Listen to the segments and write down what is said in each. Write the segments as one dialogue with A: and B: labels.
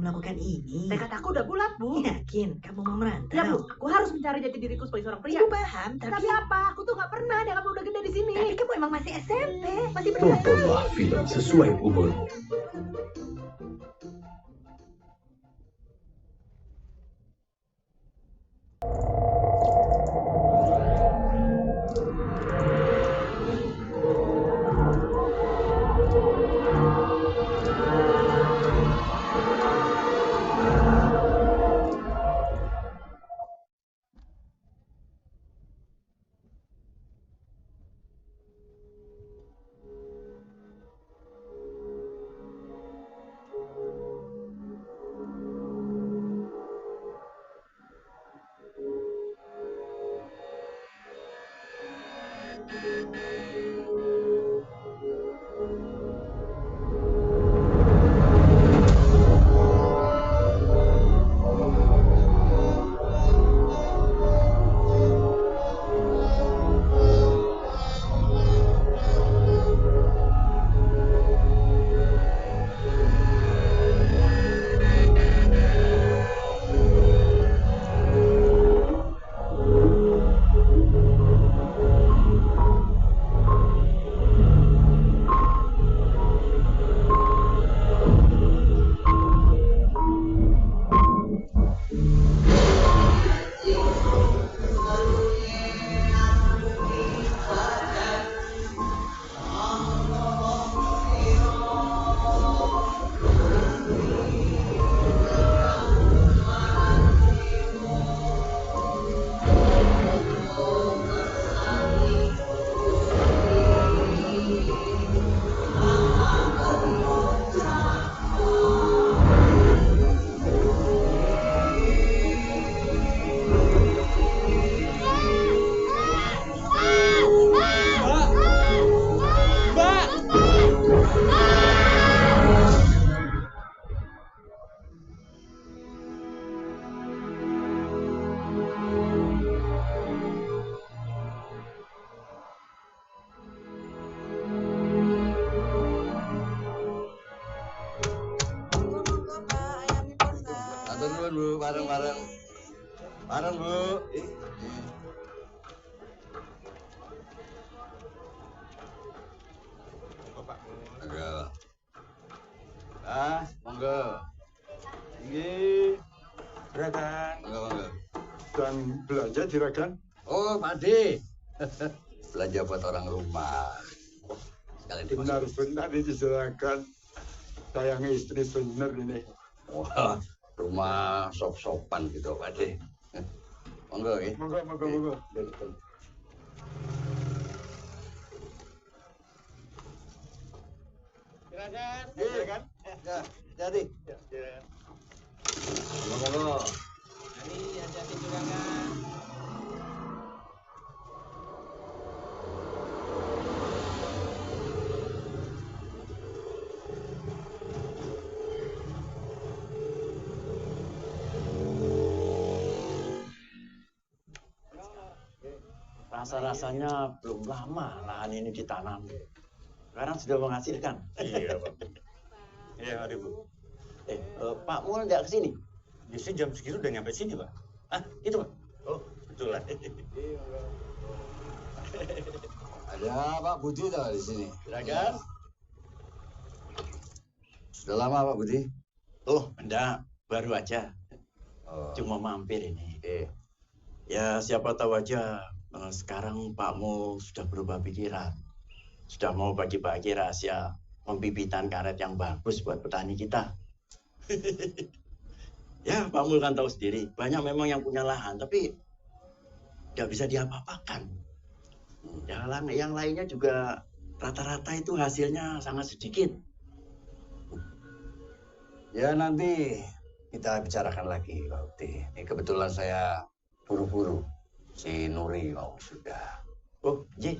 A: melakukan ini?
B: Tekad aku udah bulat, Bu.
A: Yakin kamu mau merantau?
B: Ya, Bu. Aku harus mencari jati diriku sebagai seorang pria.
A: Ibu paham,
B: Tapi apa? Aku tuh nggak pernah dianggap udah gede di sini.
A: Tapi kamu emang masih SMP, masih berdua.
C: Tontonlah film sesuai umurmu.
D: Bu, bareng-bareng. Bareng, Bu. Monggo. Monggo.
E: Ini Ragan.
D: Monggo.
E: Dan belanja di Ragan.
D: Oh, Pak De. Belanja buat orang rumah. Sekali
E: Benar-benar ini silakan. Sayang istri bener ini.
D: Wah, rumah sop-sopan gitu, Pak De. Monggo ya.
E: Monggo.
D: Silakan. Silakan. Ya, jadi. Monggo.
F: Ini hati-hati juga kan.
G: Rasa-rasanya belum lama lahan ini ditanam. Sekarang sudah menghasilkan.
H: Iya, Pak. Iya, mari, Bu.
G: Pak Mul nggak kesini?
H: Biasanya jam segitu udah nyampe sini, Pak. Ah, itu, Pak. Oh, betulan.
D: Ada Pak Budi tahu di sini.
G: Silakan.
D: Sudah lama Pak Budi?
G: Oh, enggak, baru aja.
D: Oh.
G: Cuma mampir ini.
D: Oke.
G: Ya, siapa tahu aja sekarang Pak Mul sudah berubah pikiran. Sudah mau bagi-bagi rahasia pembibitan karet yang bagus buat petani kita. Ya, Pak Mul kan tahu sendiri, banyak memang yang punya lahan, tapi nggak bisa diapa-apakan. Yang lainnya juga rata-rata itu hasilnya sangat sedikit.
D: Ya, nanti kita bicarakan lagi, Pak Budi. Ini kebetulan saya buru-buru. Si Nuri mau sudah.
G: Oh, iya.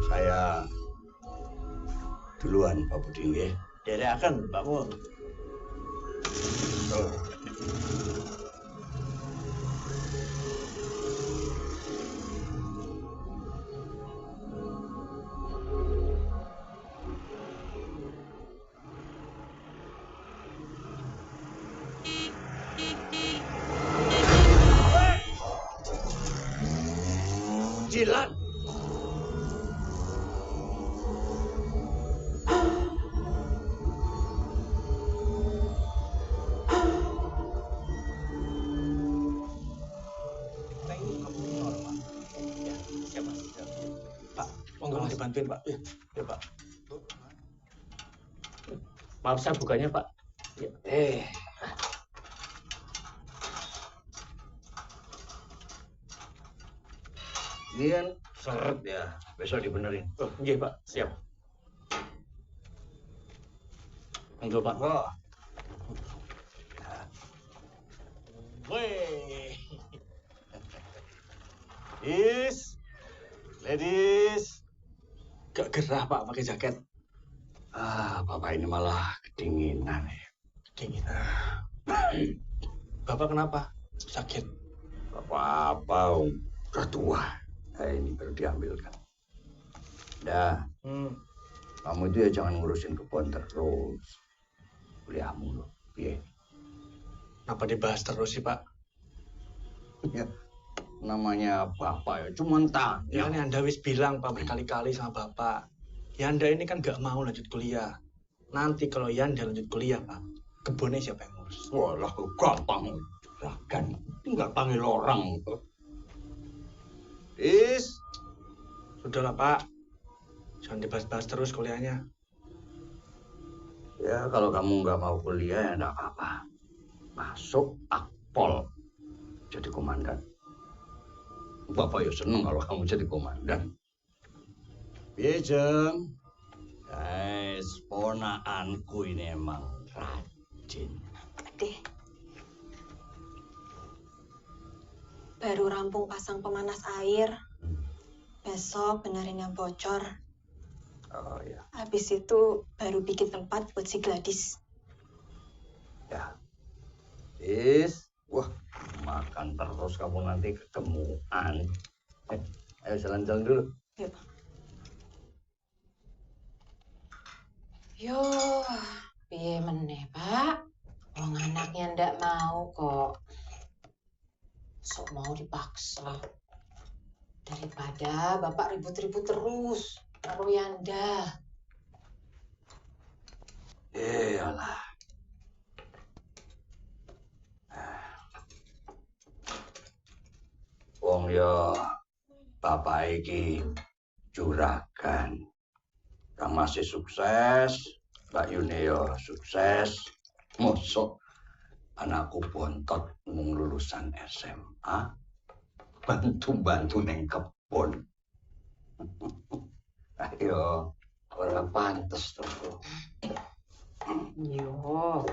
D: Saya duluan, Pak Budi. Ya.
G: Derakan, Pak Mul.
D: Oh. Dilan.
H: Siapa? Pak, monggo dibantuin, Pak. Ya, Pak. Maaf, saya bukanya, Pak. Ya.
D: Ini kan seret ya, besok dibenerin.
H: Oh, iya, Pak. Siap. Monggo, Pak.
D: Wah,
H: Weh. Ladies. Gak gerah, Pak, pakai jaket.
D: Bapak ini malah kedinginan ya.
H: Dingin. Bapak kenapa? Sakit.
D: Apa-apa, udah tua. Nah, ini baru diambilkan. Dah, kamu itu ya jangan ngurusin kebun terus. Kuliahmu loh, iya.
H: Kenapa dibahas terus sih, Pak?
D: Ya, namanya bapak ya, cuma tanya.
H: Ya, ini Anda wis bilang, Pak, berkali-kali sama Bapak. Yanda ini kan gak mau lanjut kuliah. Nanti kalau Yanda lanjut kuliah, Pak, kebunnya siapa yang ngurus?
D: Walah, gampang. Juragan, tinggal panggil orang.
H: Sudahlah, Pak. Jangan dibahas-bahas terus kuliahnya.
D: Ya, kalau kamu nggak mau kuliah ya nggak apa-apa. Masuk Akpol, jadi komandan. Bapak ya seneng kalau kamu jadi komandan. Iya, Jeng. Guys, ponaanku ini emang rajin.
I: Ade. Baru rampung pasang pemanas air. Besok benerin yang bocor.
D: Oh ya,
I: Habis itu baru bikin tempat buat si Gladys.
D: ya. Wah, makan terus kamu nanti ketemuan. Ayo jalan-jalan dulu.
I: Yuk.
J: Yo, piye meneh, Pak? Wong anaknya ndak mau kok. Sok mau dipaksa. Daripada Bapak ribut-ribut terus karo Yanda.
D: Iyalah. Wong yo bapak iki juragan. Kang masih sukses, Mbak Yune yo sukses. Mosok anakku bontot mung lulusan SMA. Bantu-bantu neng kebon. Ayo, ora pantes to.
J: Yo,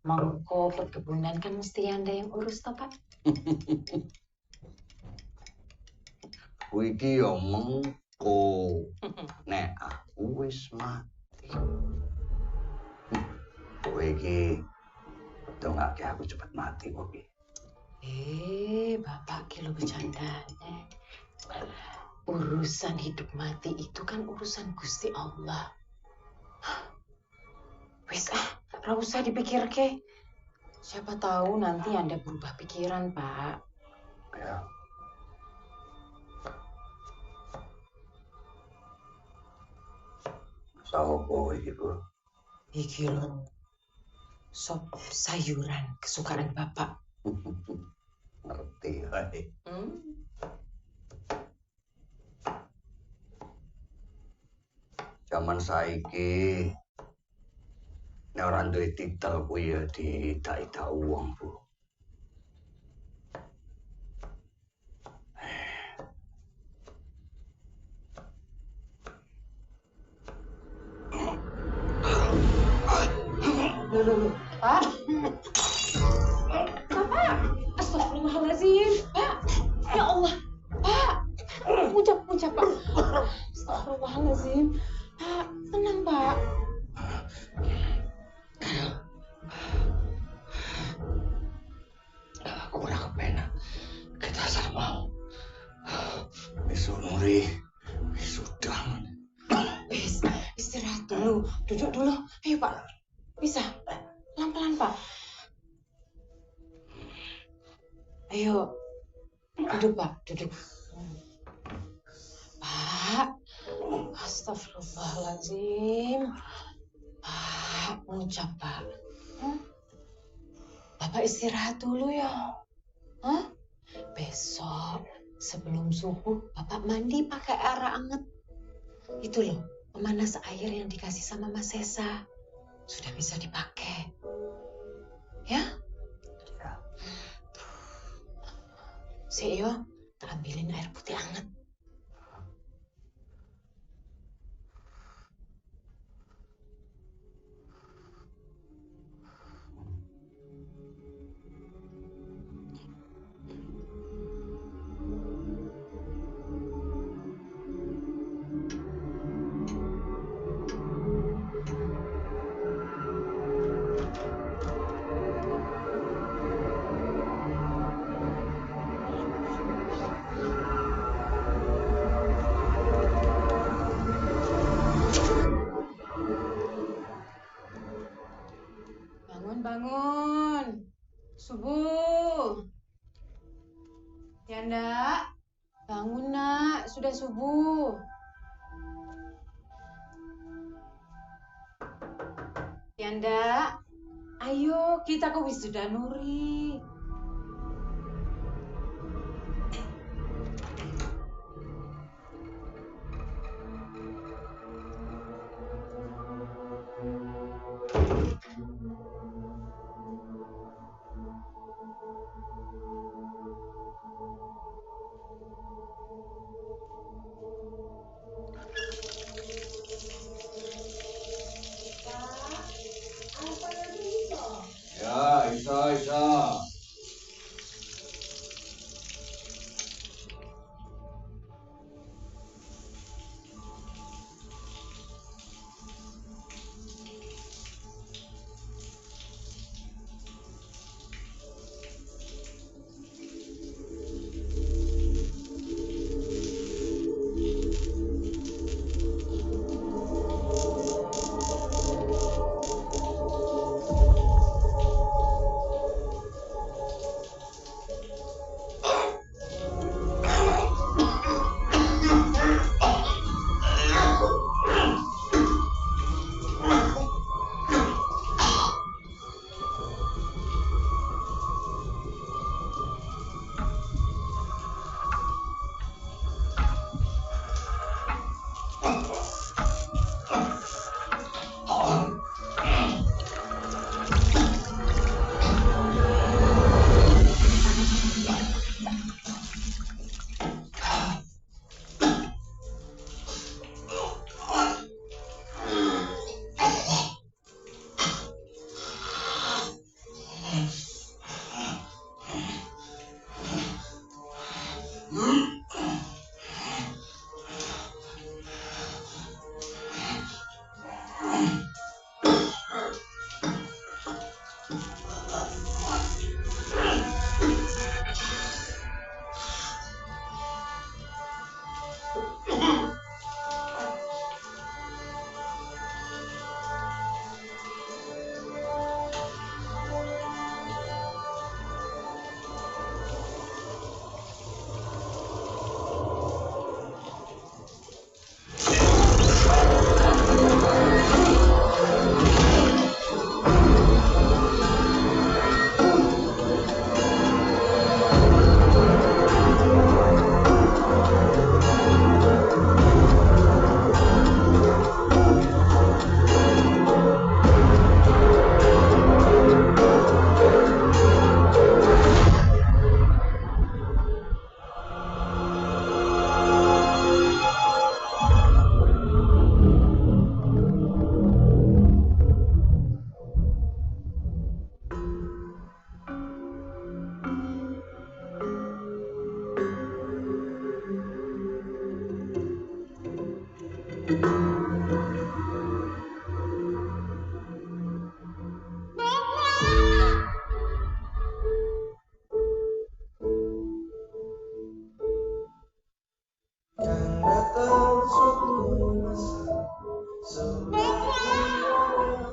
J: mangko perkebunan kan mesti Yanda yang urus toh, Pak?
D: Kuwi iki yo mengko. Nek aku wis mati. Kowe iki dongake aku cepet mati kok iki.
J: Bapak ki lo bercandanya. Urusan hidup mati itu kan urusan Gusti Allah. Wis ra usah dipikir ke. Siapa tahu nanti Anda berubah pikiran, Pak.
D: Ya. Sopo iki, Bu?
J: Iki lho. Sop sayuran kesukaan Bapak.
D: Ngerti wae. Zaman saiki nek ora duwe titel kuwi ya didak-idak wong, Bu.
J: Pak. Bapak. Astagfirullahaladzim. Pak. Ya Allah. Pak. Muncap, Pak. Astagfirullahaladzim. Pak, tenang, Pak.
D: Aku ora kepenak. Kita sama. Besok Nuri sudah.
J: Istirahat dulu. Duduk dulu. Ayo, Pak. Bisa. Pelan-pelan, Pak. Ayo. Duduk, Pak. Duduk. Astagfirullahaladzim. Pak, ngucap Pak. Bapak istirahat dulu ya. Besok sebelum subuh Bapak mandi pakai air anget. Itu loh, pemanas air yang dikasih sama Mas Sesa. Sudah bisa dipakai. Ya? Yo, tak ambilin air putih anget. Bangun. Subuh. Tianda, bangun nak, sudah subuh. Tianda, ayo kita ke wisuda Nuri.
D: Ya, Isa.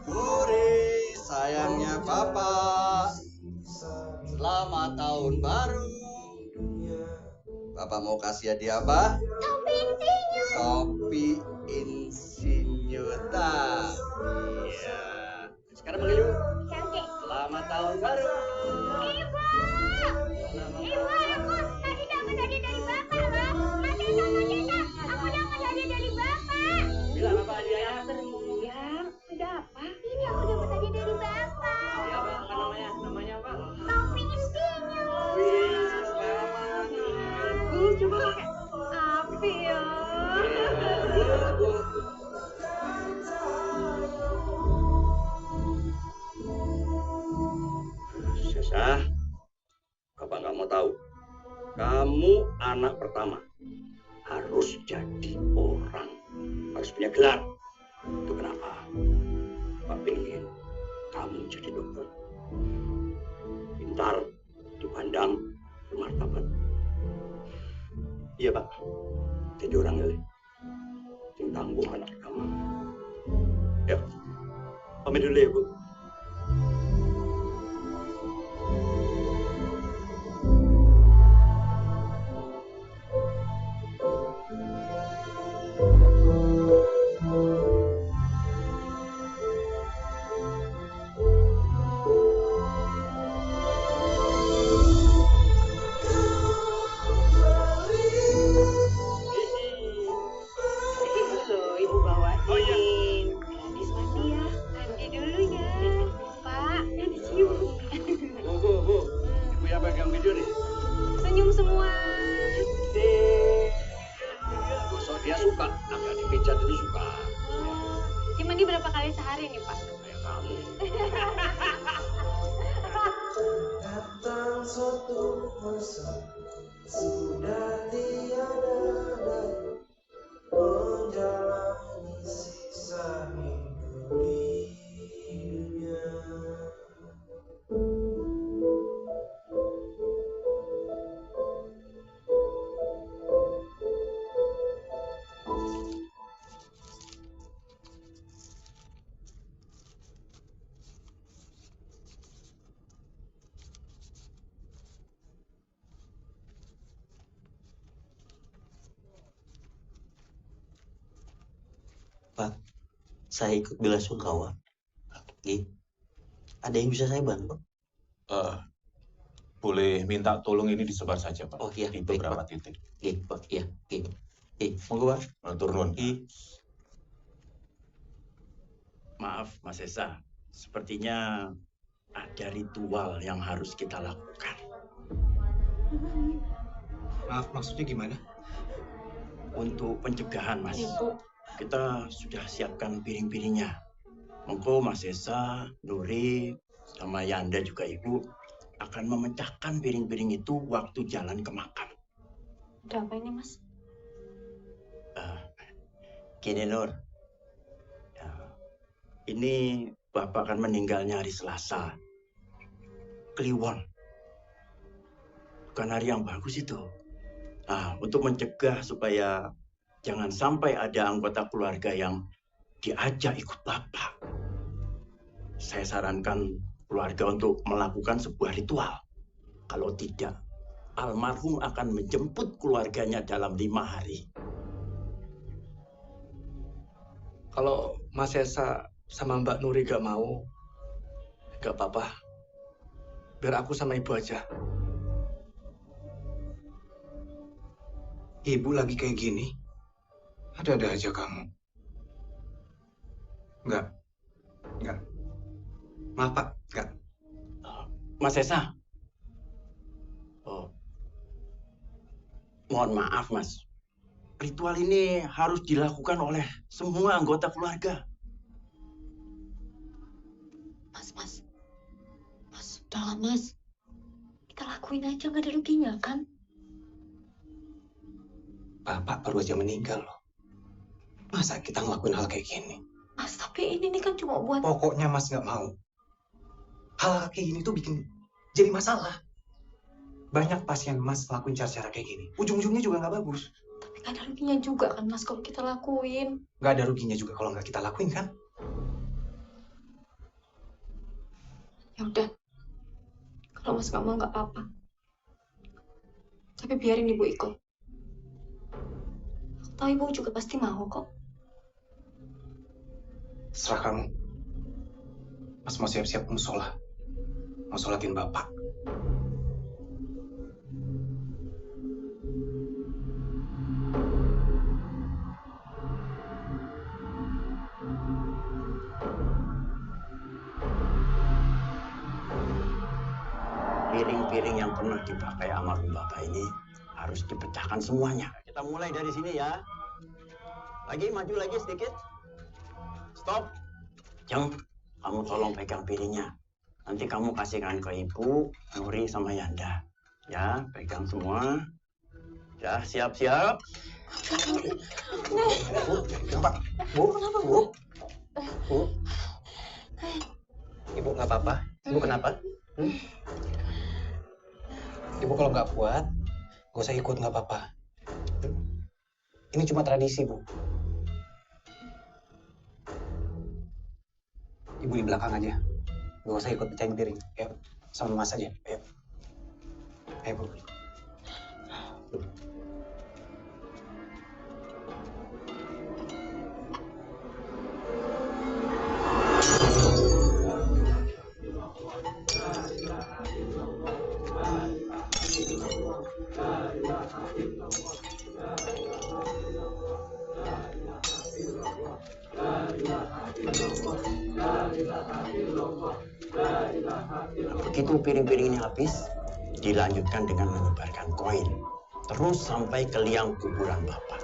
G: Nuri, sayangnya Bapak. Selamat tahun baru. Bapak mau kasih hadiah apa? Topi ini. Iya. Sekarang panggil Ibu.
K: Cantik.
G: Selamat tahun baru.
K: Ibu! Ibu, aku tadi dapat hadiah dari Bapak loh. Mas Esa, aku dapat hadiah dari Bapak.
G: Bilang apa hadiahnya?
K: Sayang, ada apa? Ini aku dapat hadiah dari Bapak.
G: Siapa namanya? Namanya apa?
K: Topi Insinyur.
G: Wih, selamat.
K: Coba pakai api ya.
D: Sesa, Bapak nggak mau tahu. Kamu anak pertama. Harus jadi orang. Harus punya gelar. Itu kenapa? Pak pengen kamu jadi dokter. Pintar, dipandang, bermartabat.
G: Iya, Pak.
D: Jadi orang kali. Yang tangguh anak kamu. Ya,
G: Pamit dulu ya, Bu.
J: Loh, Ibu bawain.
G: Oh, iya.
J: Gadis mandi ya.
K: Mandi dulu ya. Pak, dicium.
D: Bu. Ibu yang pegang video nih.
K: Senyum semua.
D: Gosok dia suka. Agak dipijat itu suka.
K: Dia mandi berapa kali sehari nih, Pak?
D: Kayak kamu.
F: Datang suatu masa sudah tiada lagi menjalani sisa hidup di dunia.
G: Pak, saya ikut bela sungkawa. Nggih. Ada yang bisa saya bantu?
L: Boleh minta tolong ini disebar saja, Pak.
G: Oh iya,
L: Di
G: baik,
L: beberapa
G: Pak.
L: titik.
G: Nggih, Pak. Iya, nggih. Monggo, Pak.
L: Matur nuwun.
G: Nggih.
M: Maaf, Mas Esa. Sepertinya ada ritual yang harus kita lakukan.
H: Maaf, maksudnya gimana?
M: Untuk pencegahan, Mas.
I: Ibu,
M: Kita sudah siapkan piring-piringnya. Monggo Mas Esa, Nuri, sama Yanda juga Ibu akan memecahkan piring-piring itu waktu jalan ke makam.
I: ada apa ini, Mas?
M: Gini Nur, ya, ini Bapak akan meninggalnya hari Selasa. Kliwon. Bukan hari yang bagus itu. Nah, untuk mencegah supaya jangan sampai ada anggota keluarga yang diajak ikut Bapak, saya sarankan keluarga untuk melakukan sebuah ritual. Kalau tidak, almarhum akan menjemput keluarganya dalam 5 hari.
H: Kalau Mas Esa sama Mbak Nuri gak mau, gak apa-apa. Biar aku sama Ibu aja.
N: Ibu lagi kayak gini? Ada-ada aja kamu. Enggak. Maaf, Pak. Enggak.
M: Mas Esa. Oh. Mohon maaf, Mas. Ritual ini harus dilakukan oleh semua anggota keluarga.
I: Mas, udahlah, Mas. Kita lakuin aja, nggak ada ruginya, kan?
N: Bapak baru aja meninggal loh. Masa kita ngelakuin hal kayak gini?
I: Mas, tapi ini kan cuma buat...
N: Pokoknya Mas nggak mau. Hal kayak gini tuh bikin jadi masalah. Banyak pasien Mas ngelakuin cara-cara kayak gini. Ujung-ujungnya juga nggak bagus.
I: Tapi nggak ada ruginya juga kan, Mas, kalau kita lakuin.
N: Nggak ada ruginya juga kalau nggak kita lakuin, kan?
I: Ya udah. Kalau Mas nggak mau, nggak apa-apa. Tapi biarin Ibu ikut. Tahu Ibu juga pasti mau kok.
N: Serah kamu. Mas mau siap-siap musola. Mau sholatin bapak.
M: Piring-piring yang pernah dipakai almarhum bapak ini harus dipecahkan semuanya. Kita mulai dari sini ya. Lagi, maju lagi sedikit. Stop. Jeng, kamu tolong pegang piringnya. Nanti kamu kasihkan ke Ibu, Nuri, sama Yanda. Ya, pegang semua. Ya, siap-siap.
N: Bu, kenapa? Bu, Bu. Bu. Ibu nggak apa-apa. Ibu kenapa? Ibu kalau nggak kuat, gak usah ikut, nggak apa-apa. Ini cuma tradisi, Bu. Ibu di belakang aja. Gak usah ikut pecahin piring. Ayo, sama Mas aja. Ayo. Ayo, Bu.
M: Begitu piring-piring ini habis, dilanjutkan dengan menyebarkan koin. Terus sampai ke liang kuburan Bapak.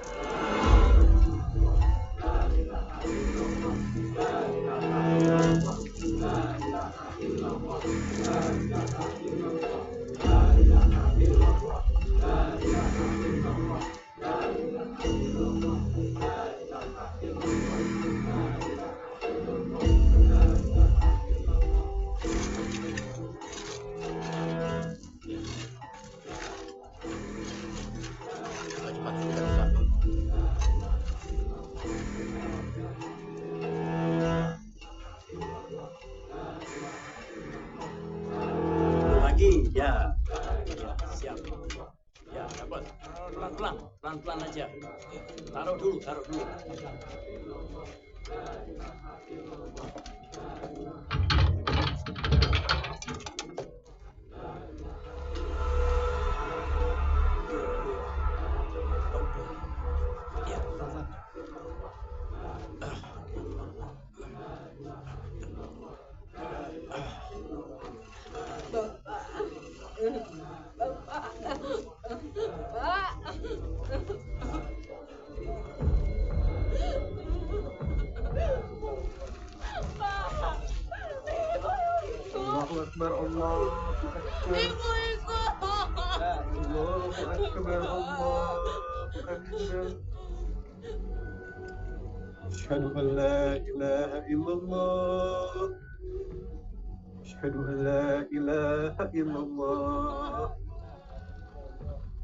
M: Lagi, ya. Siap. Ya, dapat. Pelan-pelan aja. Taruh dulu.
E: Allahu Akbar, Allahu Akbar. Allahu Akbar, Allahu Akbar. Asyhadu an la ilaha illallah. Asyhadu an la ilaha illallah.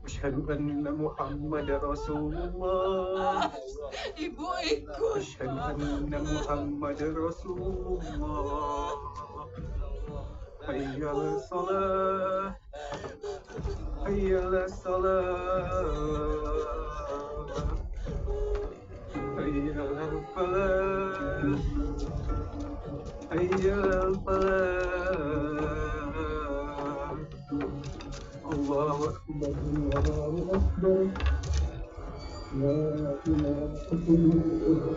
E: Asyhadu anna Muhammadar Rasulullah.
J: Ibu ikut.
E: Asyhadu anna Muhammadar Rasulullah. Hayya 'alas shalah. Hayya 'alas shalah. Hayya 'alal falah. Hayya 'alal falah. Allahu Akbar, Allahu Akbar. La ilaha illallah.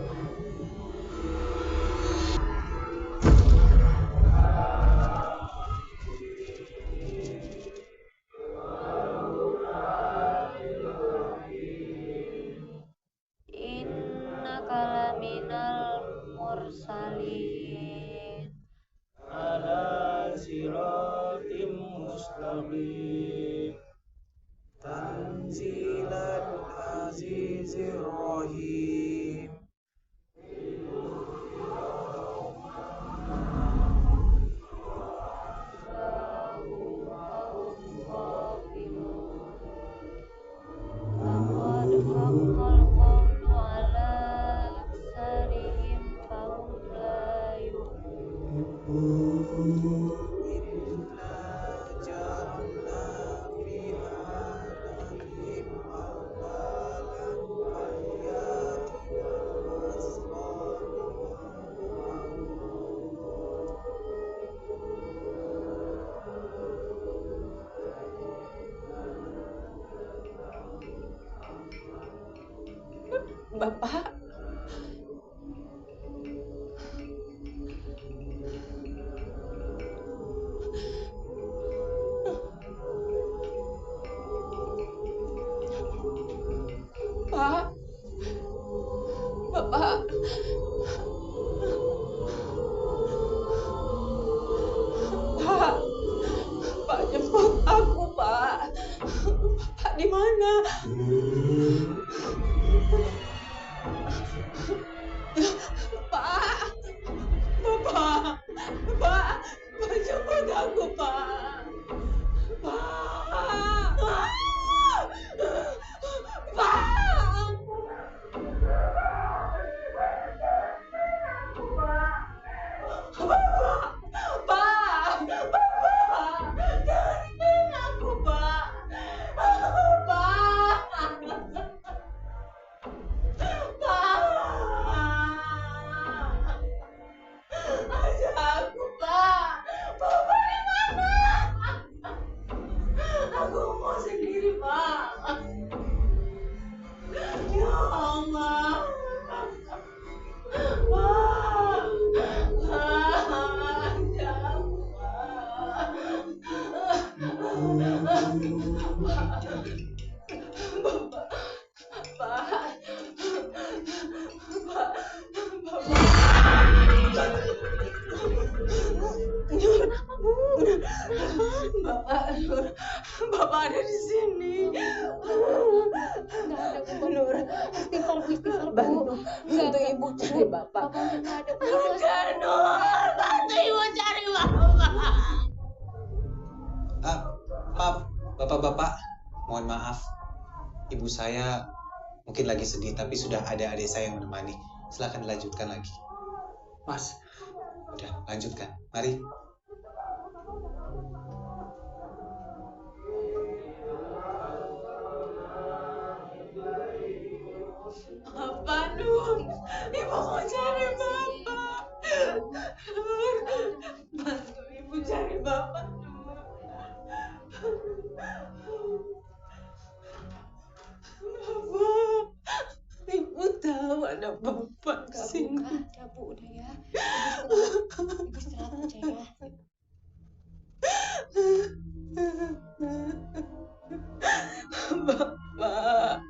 I: Innaka laminal mursalin.
F: Ala siratim mustaqim. Tanzilal azizir rahim.
I: Laqad haqqal qawlu ala aksarihim fahum la yu'minun.
J: Bapak. Pak. Bapak. Pak. Pak, jemput aku, Pak. Bapak di mana? Pak. Bapak. Pak. Pak, jemput aku, Pak. Pak. Pak. Bapak ada di sini.
I: Nggak ada Bu. Nur. Istighfar Bu.
J: Bantu ibu cari bapak.
I: Bapak udah nggak ada Bu.
J: Udah, Nur. Bantu ibu cari bapak.
N: Maaf, bapak-bapak, mohon maaf. Ibu saya mungkin lagi sedih, tapi sudah ada adik saya yang menemani. Silakan dilanjutkan lagi.
H: Mas.
N: Udah, lanjutkan. Mari.
J: Apa, Nur? Ibu mau cari bapak. Nur, bantu ibu cari bapak, Nur. Bapak, ibu tahu ada bapak di sini.
I: Ada Bu, udah ya. Ibu istirahat aja ya.
J: Bapak.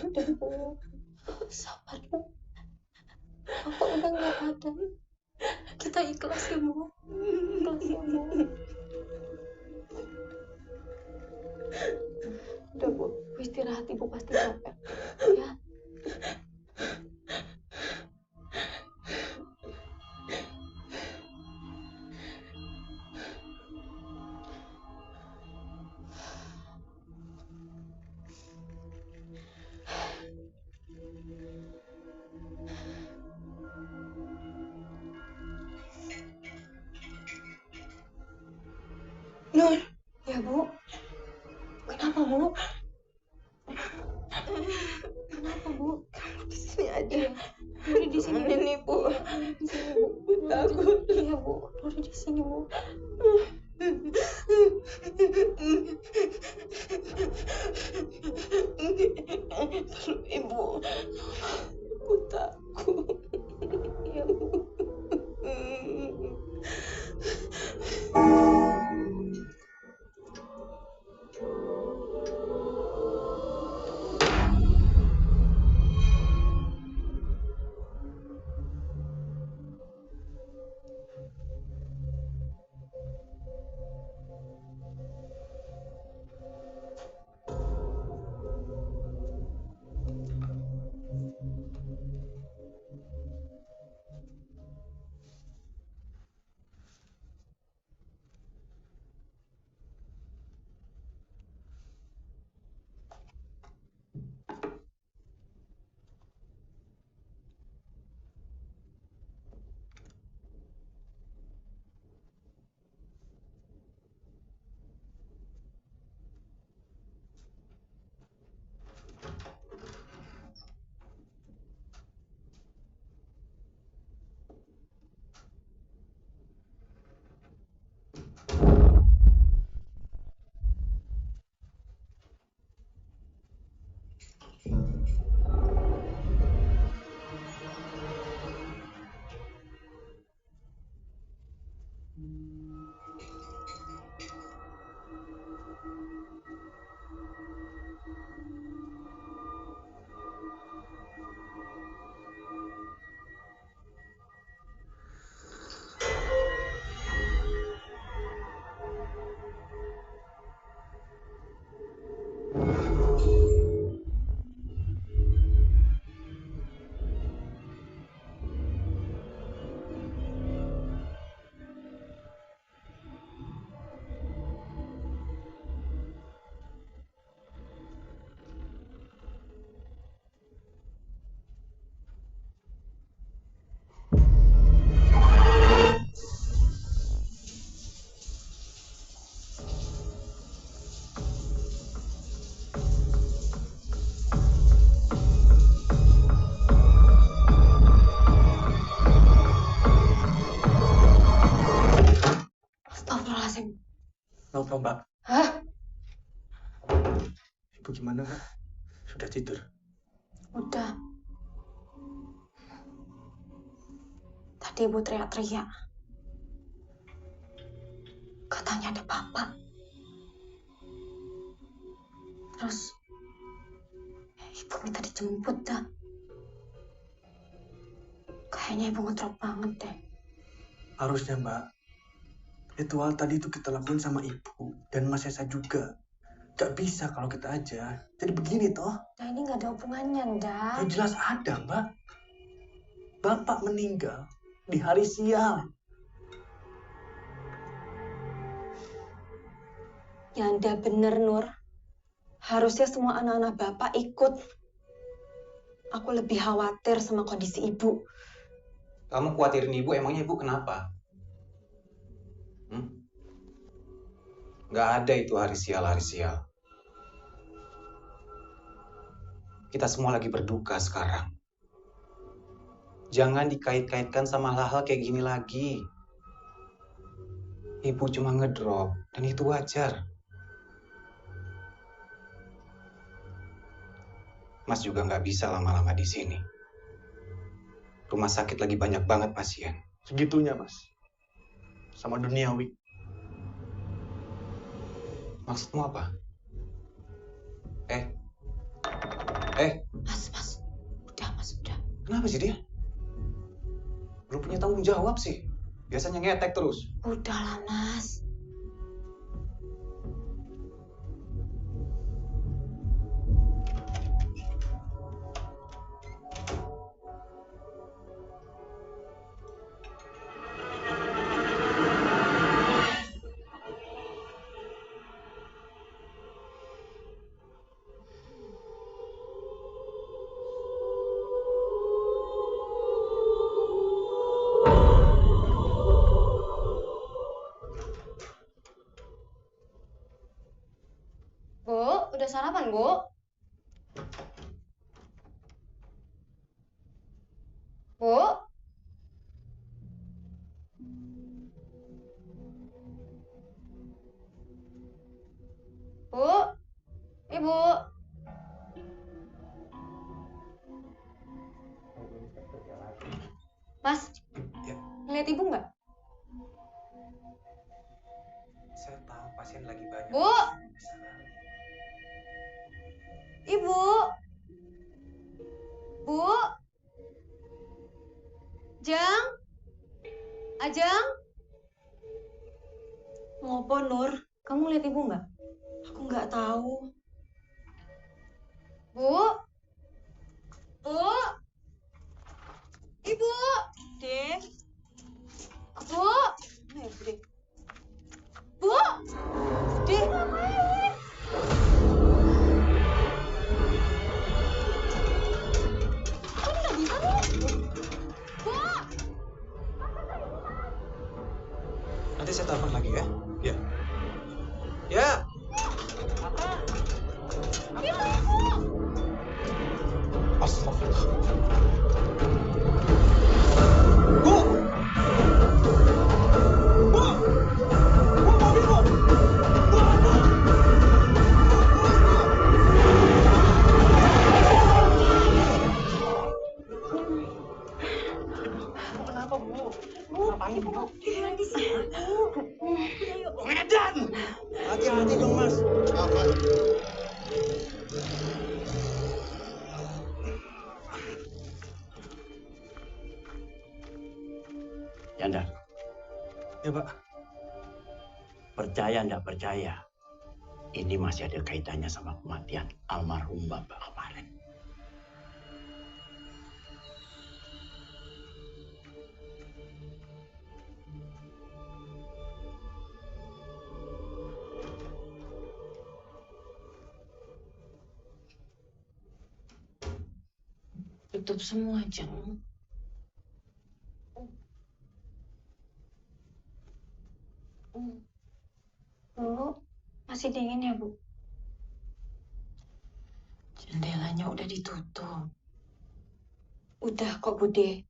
I: Udah Bu. Sabar Bu. Bapak udah nggak ada. Kita ikhlas ya Bu. Ikhlas ya Bu. Udah Bu, istirahat, Ibu pasti capek. Ya.
J: Nur.
I: Ya Bu. Kenapa Bu? Kenapa Bu?
J: Kamu di sini aja.
I: Nuri di sini
J: Temenin ibu.
I: Di sini Bu.
J: Ibu takut.
I: Iya Bu, Nuri di sini Bu.
J: Kalau ibu takut.
I: Iya Bu.
H: Kenapa, Mbak?
J: Hah?
H: Ibu gimana, Mbak? Sudah tidur?
I: Udah. Tadi ibu teriak-teriak. Katanya ada bapak. Terus ibu minta dijemput dah. Kayaknya ibu ngedrop banget deh.
H: Harusnya, Mbak. Ritual tadi itu kita lakuin sama ibu dan Mas Esa juga. Gak bisa kalau kita aja. Jadi begini toh.
I: Nah ini nggak ada hubungannya, Nda.
H: Ya jelas ada, Mbak. Bapak meninggal di hari sial.
I: Ya Nda bener, Nur. Harusnya semua anak-anak bapak ikut. Aku lebih khawatir sama kondisi ibu.
N: Kamu khawatirin ibu, emangnya ibu kenapa? Nggak ada itu hari sial. Kita semua lagi berduka sekarang. Jangan dikait-kaitkan sama hal-hal kayak gini lagi. Ibu cuma ngedrop, dan itu wajar. Mas juga nggak bisa lama-lama di sini. Rumah sakit lagi banyak banget pasien.
H: Segitunya, Mas. Sama duniawi.
N: Maksudmu apa?
J: Mas. Udah, Mas, udah.
N: Kenapa sih dia? Belum punya tanggung jawab sih. Biasanya ngetek terus.
I: Udahlah, Mas.
K: Bu, udah sarapan, Bu? Bu? Bu? Ibu? Mas, ngeliat ibu nggak?
N: Saya tahu pasien lagi banyak.
K: Bu? Ibu? Bu? Jang? Ajang?
I: Ngopo, Nur?
K: Kamu lihat ibu nggak?
I: Aku nggak tahu.
K: Bu? Bu? Ibu?
I: Dek.
K: Bu?
I: Mana ya, Dek?
K: Bu?
I: Dek.
K: Ngapain? Kok ini nggak bisa nih? Bu?
N: Nanti saya telepon lagi ya. Ya. Ya.
K: Itu ibu!
N: Astagfirullah. Bu! Bu! Bu, mobil bu! Bu! Bu!
H: Kenapa, Bu? Ngapain, Bu?
K: Di sini, Bu.
H: Medan!
G: Hati-hati dong, Mas. Yanda,
H: Ya, Pak.
G: percaya nggak percaya, ini masih ada kaitannya sama kematian almarhum Bapak kemarin.
J: Tutup semua, Jang.
I: Bu, masih dingin ya, Bu?
J: Jendelanya udah ditutup.
I: Udah kok, Bude.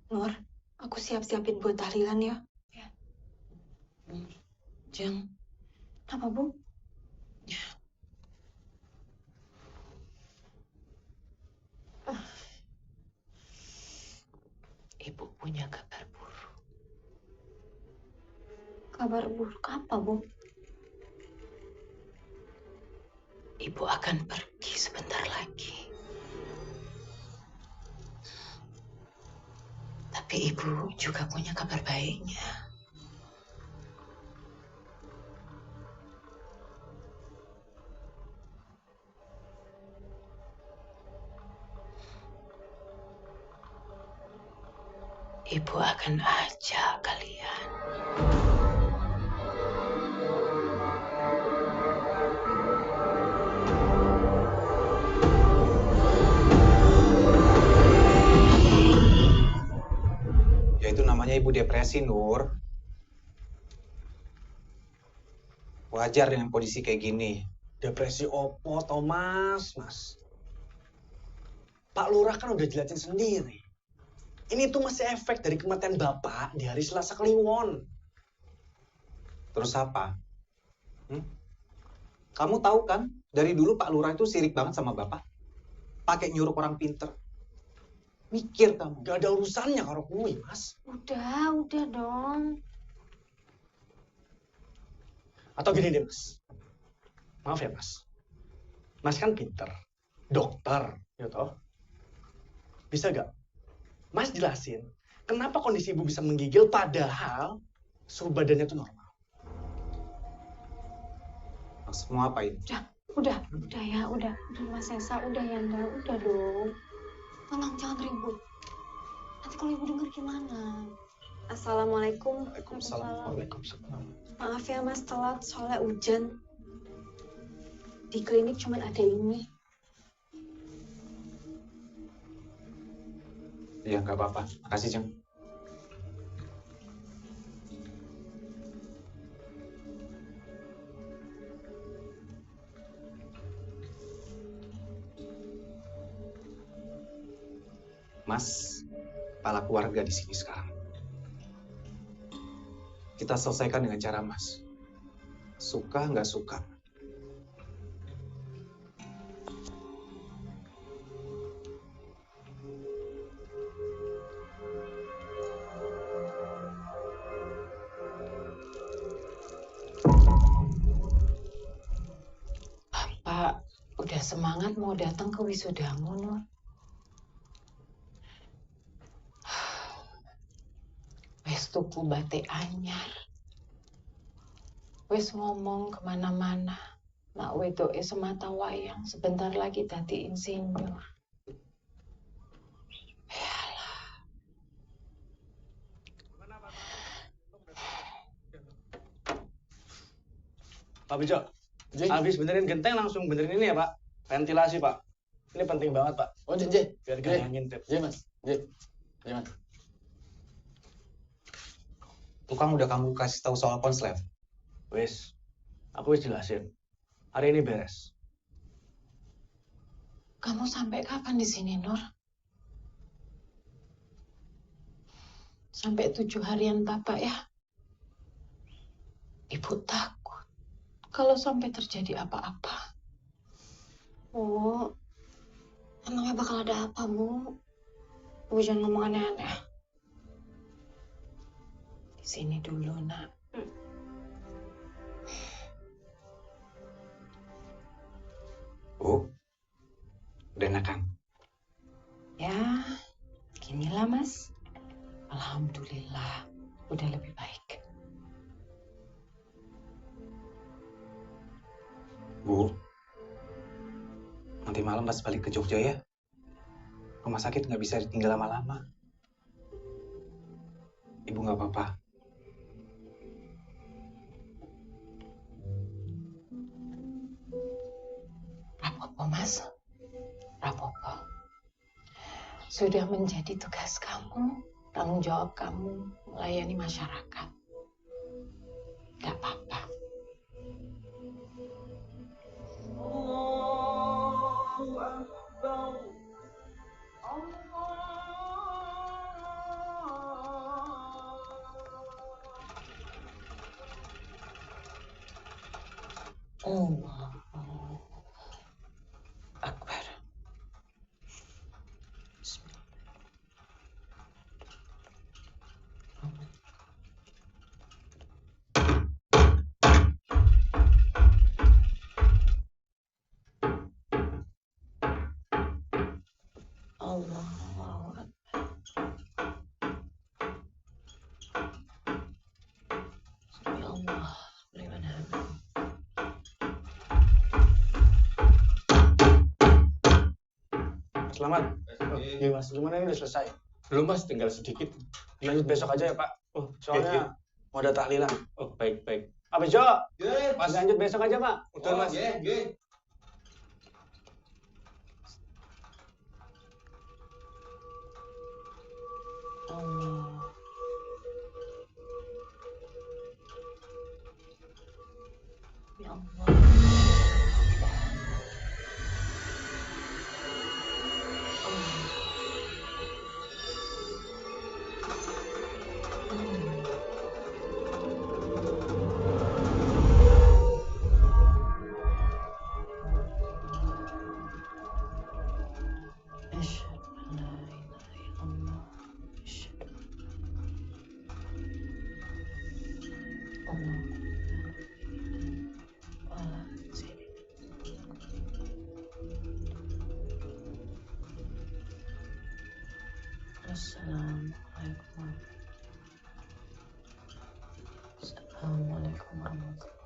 I: Nur, aku siap-siapin buat tahlilan ya.
J: Jang,
I: Apa, Bu?
J: Ibu punya kabar buruk.
I: Kabar buruk apa, Bu?
J: Ibu akan pergi sebentar lagi. Tapi ibu juga punya kabar baiknya. Ibu akan ajak kalian.
N: Ya itu namanya ibu depresi, Nur. Wajar dengan kondisi kayak gini.
H: Depresi opo, Thomas, Mas? Pak Lurah kan udah jelasin sendiri. Ini tuh masih efek dari kematian Bapak di hari Selasa Kliwon.
N: Terus apa? Kamu tahu kan, dari dulu Pak Lurah itu sirik banget sama Bapak. Pakai nyuruh orang pinter. Mikir kamu.
H: Gak ada urusannya kalau kui, Mas.
I: Udah dong.
H: Atau gini deh, Mas. Maaf ya, Mas. Mas kan pinter. Dokter, ya toh? Bisa gak? Mas jelasin, kenapa kondisi ibu bisa menggigil padahal suhu badannya tuh normal?
N: Maksudmu apa ini?
I: Udah ya, udah Mas Esa, udah ya, udah dong. Tolong jangan ribut. Nanti kalau ibu dengar gimana? Assalamualaikum.
H: Waalaikumsalam.
I: Maaf ya Mas telat, soalnya hujan. Di klinik cuma ada ini.
N: Iya, nggak apa-apa. Makasih, Jeng. Mas, kepala keluarga di sini sekarang. Kita selesaikan dengan cara Mas. Suka nggak suka.
J: Bapak udah semangat mau datang ke wisudamu, Nur. Wes tuku batik anyar. Wes ngomong kemana-mana. Nak wedoke semata wayang sebentar lagi dadi insinyur.
H: Pak Bejo, habis benerin genteng langsung benerin ini ya Pak. Ventilasi Pak. Ini penting banget Pak.
C: Oh, J.
H: Biar gak ngintip.
C: J, Mas. J, Mas.
N: Tukang udah kamu kasih tahu soal konslet?
H: Wes, aku wis jelasin. Hari ini beres.
J: Kamu sampai kapan di sini, Nur? Sampai 7 harian Bapak ya? Ibu takut kalau sampai terjadi apa-apa.
I: Oh, emangnya bakal ada apa, Bu? Bu jangan ngomong aneh-aneh.
J: Di sini dulu, Nak.
N: Bu, udah enakan?
J: Ya, ginilah Mas. Alhamdulillah, udah lebih baik.
N: Bu, nanti malam pas balik ke Jogja ya. Rumah sakit nggak bisa ditinggal lama-lama. Ibu nggak apa-apa.
J: Rapopo, Mas. Rapopo. Sudah menjadi tugas kamu, tanggung jawab kamu melayani masyarakat. Gak apa-apa.
F: Allahu Akbar.
H: selamat. Iya mas, gimana ini udah selesai?
L: Belum mas, tinggal sedikit.
H: Lanjut besok aja ya Pak. Oh, soalnya mau ada tahlilan.
L: Oh, baik.
H: Pak Bejo, mas lanjut besok aja Pak.
L: Betul mas.
J: Allah. Ya Allah. Assalamualaikum. Assalamualaikum warahmatullahi.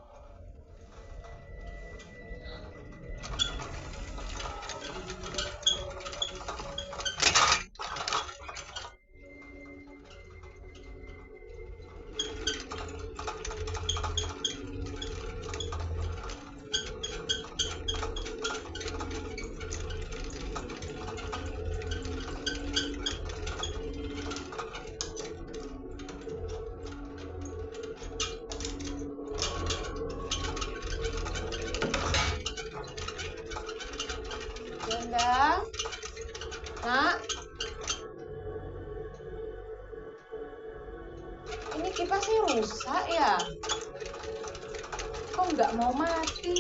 I: Bunda, Nak, ini kipasnya rusak ya? Kok nggak mau mati?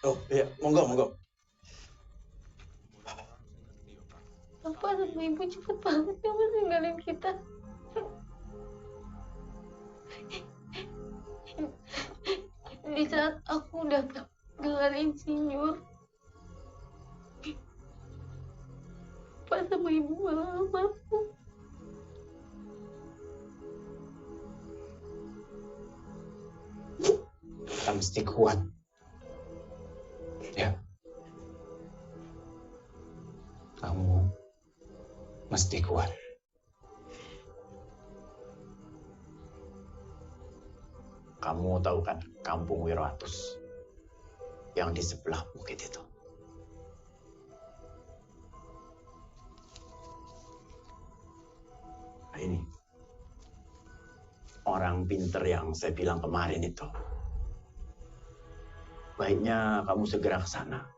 G: Oh iya, monggo.
I: Bapak sama Ibu cepet banget ya Mas ninggalin kita. Di saat aku udah gelar insinyur, Bapak sama Ibu malah almarhum.
L: Kita mesti kuat. Ya. Kamu mesti kuat.
G: Kamu tahu kan kampung Wiroatus yang di sebelah bukit itu? Nah, ini orang pinter yang saya bilang kemarin itu. Baiknya kamu segera ke sana.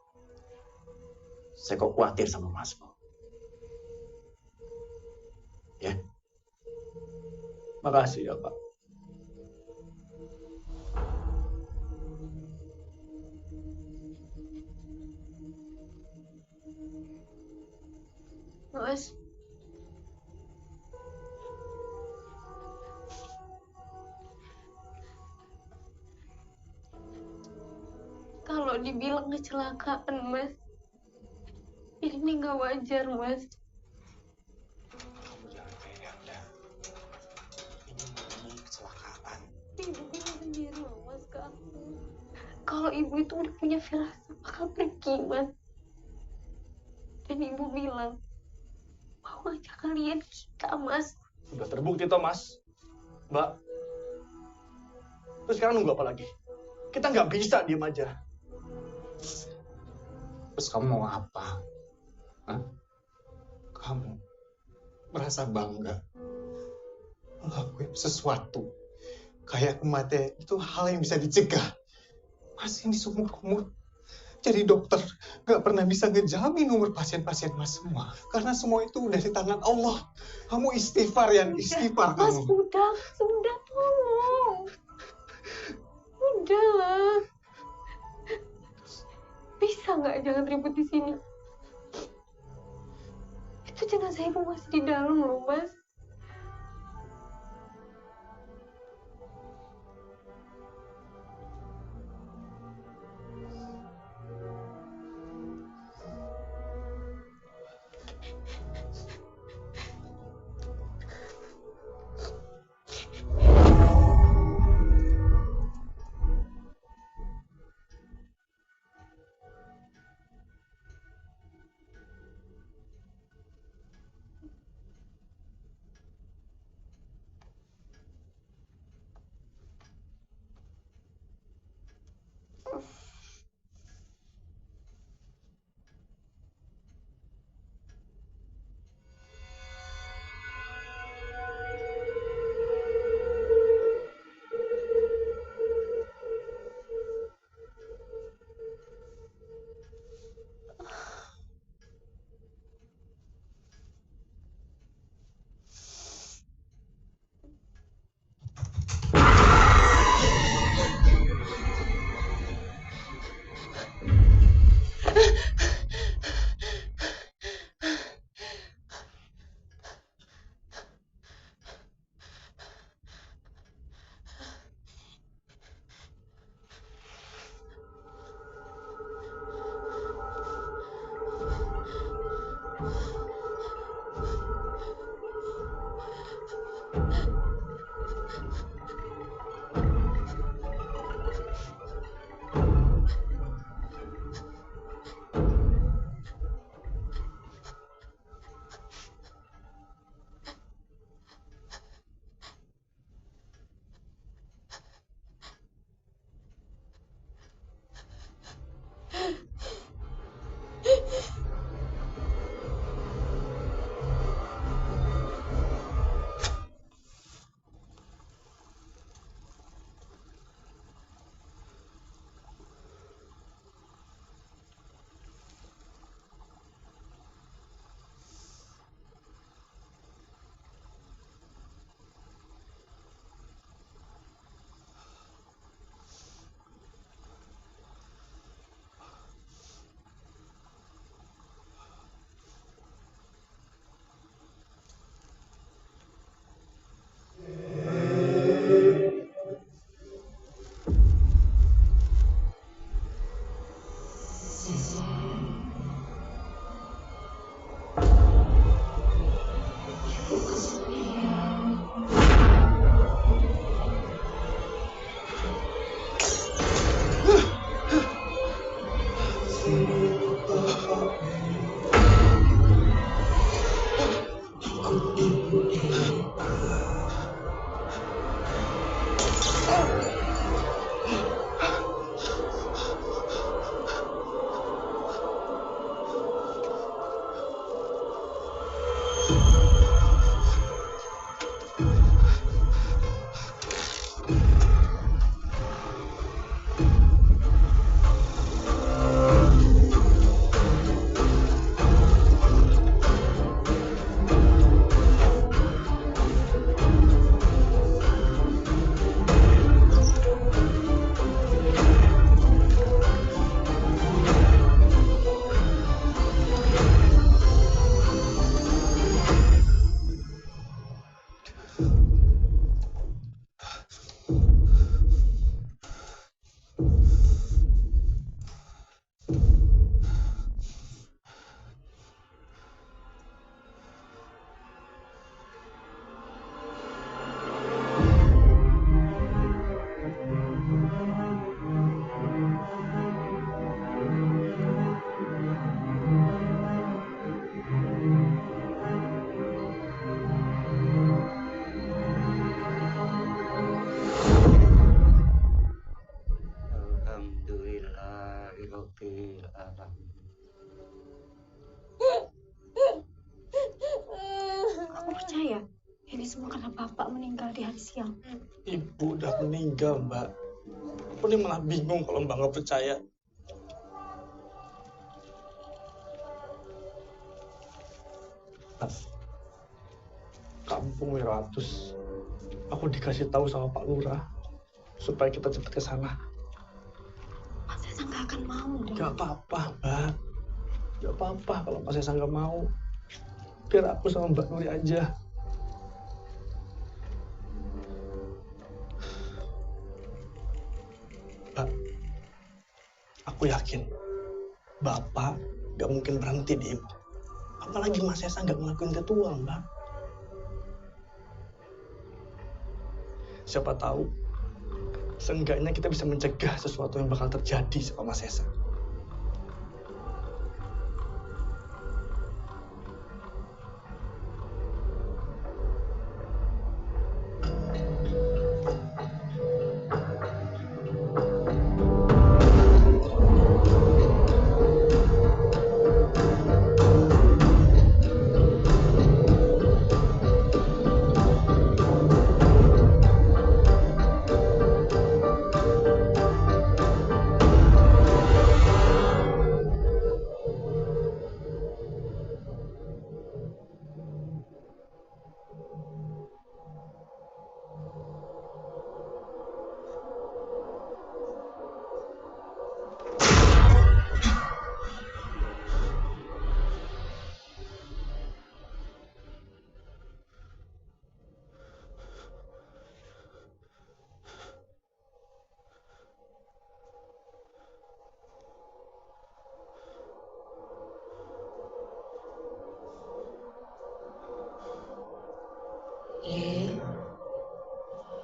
G: Saya kok khawatir sama Masmu. Ya.
H: Makasih ya Pak.
I: Mas, kalau dibilang kecelakaan, Mas, ini nggak wajar, Mas.
L: Kamu jangan kayak
I: kalau ibu itu udah punya firasat bakal pergi, Mas. Dan ibu bilang mau ngajak kalian kita, Mas.
H: Sudah terbukti toh, Mas. Mbak. Terus sekarang nunggu apa lagi? Kita nggak bisa diem aja.
L: Terus kamu mau apa? Hah? Kamu merasa bangga ngelakuin sesuatu kayak kematian itu hal yang bisa dicegah. Mas ini seumur umur jadi dokter gak pernah bisa ngejamin umur pasien-pasien Mas semua, karena semua itu udah di tangan Allah. Kamu istighfar ya, istighfar
I: Mas,
L: kamu.
I: udah tolong. Udahlah. Bisa nggak jangan ribut di sini? Itu jenazah ibu masih di dalam loh, Mas. meninggal di hari siang.
H: Ibu udah meninggal, Mbak. Aku ini malah bingung kalau Mbak nggak percaya. Mbak, Kampung Wiratus. Aku dikasih tahu sama Pak Lurah supaya kita cepat ke sana.
I: Mas Sesa nggak akan mau dong.
H: Gak apa-apa, Mbak. Gak apa-apa kalau Mas Sesa nggak mau. Biar aku sama Mbak Nuri aja. Mbak, aku yakin Bapak gak mungkin berhenti di Ibu. Apalagi Mas Sesa gak ngelakuin ketua, Mbak. Siapa tahu, seenggaknya kita bisa mencegah sesuatu yang bakal terjadi sama Mas Sesa.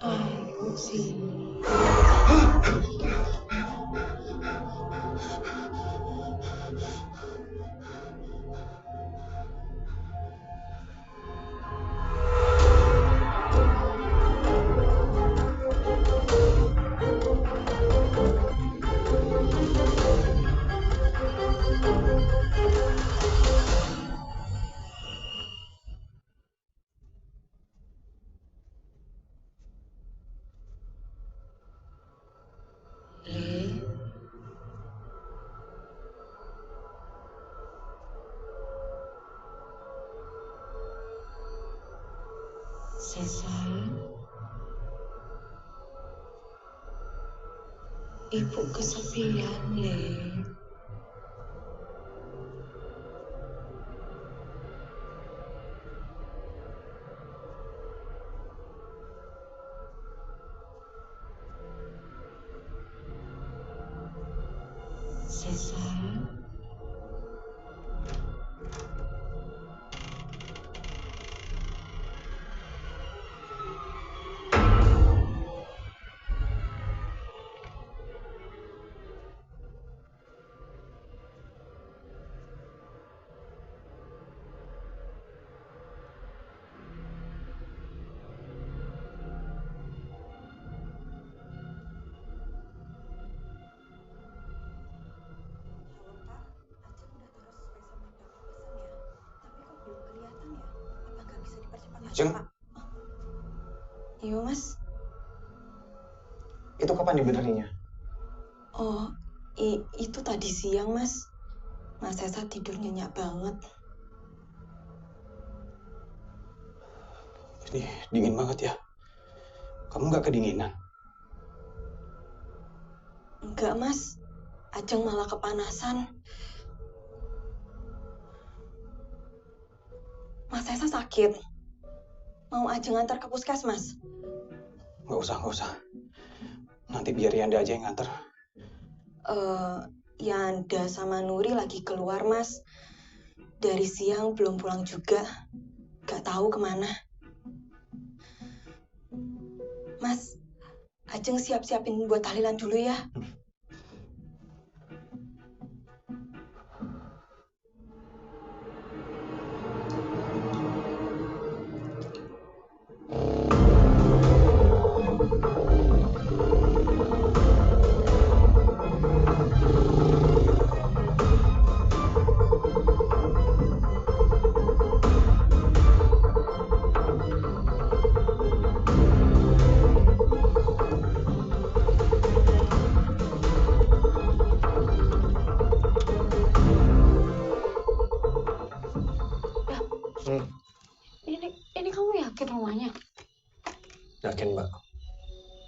J: Aku sini. Sesa, Ibu kesepian, Le. Sesa.
N: Jeng,
J: Iya, Mas.
N: itu kapan dibenerinya?
J: Oh, itu tadi siang, Mas. Mas Sesa tidur nyenyak banget.
N: Ini dingin banget ya. Kamu nggak kedinginan?
J: Enggak, Mas. Ajeng malah kepanasan. Mas Sesa sakit. Mau Ajeng ngantar ke puskesmas?
N: Nggak usah. Nanti biar Yanda aja yang nganter.
J: Yanda sama Nuri lagi keluar, Mas. Dari siang belum pulang juga. Gak tahu kemana. Mas, Ajeng siap-siapin buat tahlilan dulu ya.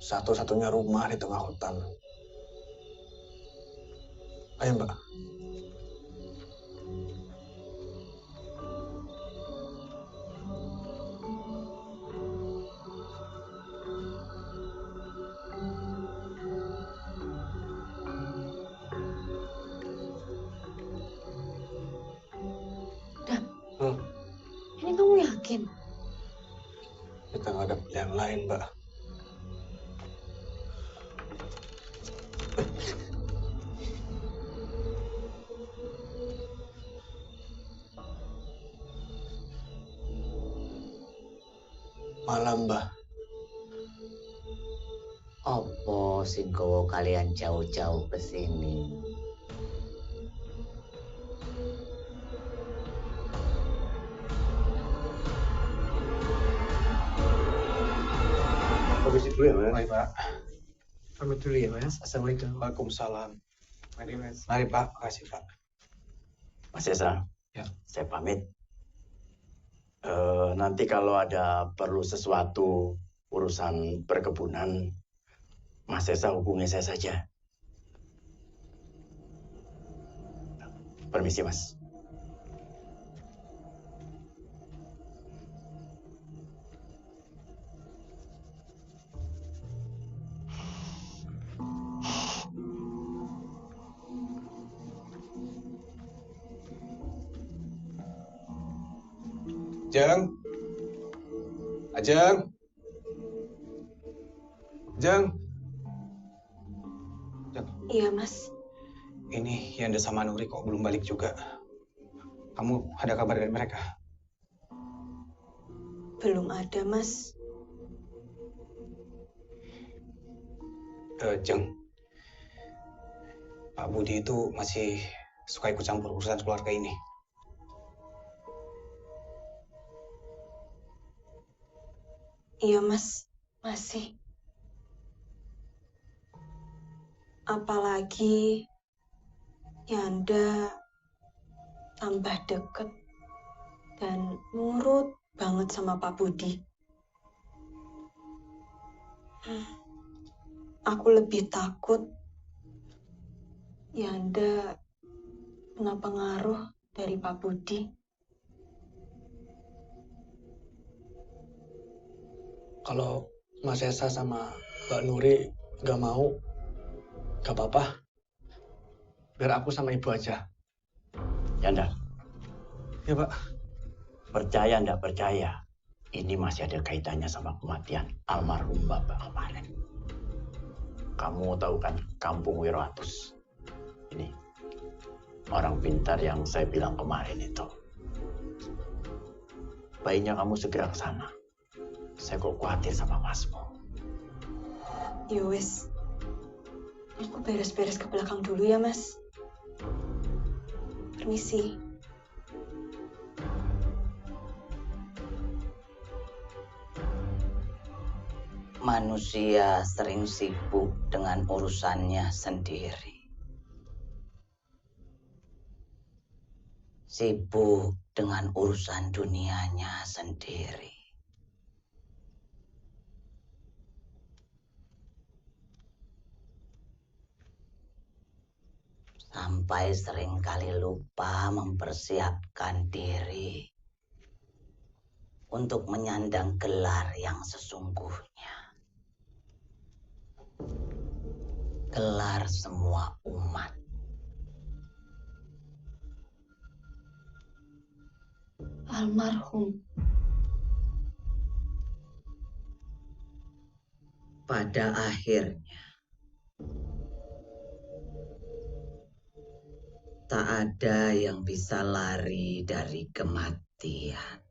H: Satu-satunya rumah di tengah hutan. Ayo, Mbak.
J: Ini kamu yakin?
H: Kita nggak ada pilihan lain, Mbak. Malam, Mbah.
O: Opo sing gawa kalian jauh-jauh ke sini?
H: Permisi dulu ya, Mas. Mari, Pak. Pamit dulu ya, Mas. Assalamualaikum. Waalaikumsalam. Mari, Mas. Mari, Pak. Makasih, Pak.
G: Mas Esa,
H: Ya.
G: saya pamit. Nanti kalau ada perlu sesuatu urusan perkebunan, Mas Esa hubungi saya saja. Permisi, Mas.
N: Ajeng. Ajeng. Ajeng.
J: Iya, Mas.
N: Ini Yanda sama Nuri kok belum balik juga. Kamu ada kabar dari mereka?
J: Belum ada, Mas.
N: Jeng. Pak Budi itu masih suka ikut campur urusan keluarga ini.
J: Iya, Mas. Masih. Apalagi Yanda tambah deket dan nurut banget sama Pak Budi. Aku lebih takut Yanda kena pengaruh dari Pak Budi.
H: Kalau Mas Esa sama Mbak Nuri nggak mau, nggak apa-apa. Biar aku sama Ibu aja.
G: Yanda.
H: Ya, Pak.
G: Percaya nggak percaya, ini masih ada kaitannya sama kematian almarhum Bapak kemarin. Kamu tahu kan Kampung Wiroatus? Ini orang pintar yang saya bilang kemarin itu. Baiknya kamu segera ke sana. Saya kok khawatir sama Masmu.
J: Yowes, aku beres-beres ke belakang dulu ya, Mas. Permisi.
O: Manusia sering sibuk dengan urusannya sendiri. Sibuk dengan urusan dunianya sendiri. Sampai seringkali lupa mempersiapkan diri untuk menyandang gelar yang sesungguhnya. Gelar semua umat.
J: Almarhum.
O: Pada akhirnya, tak ada yang bisa lari dari kematian.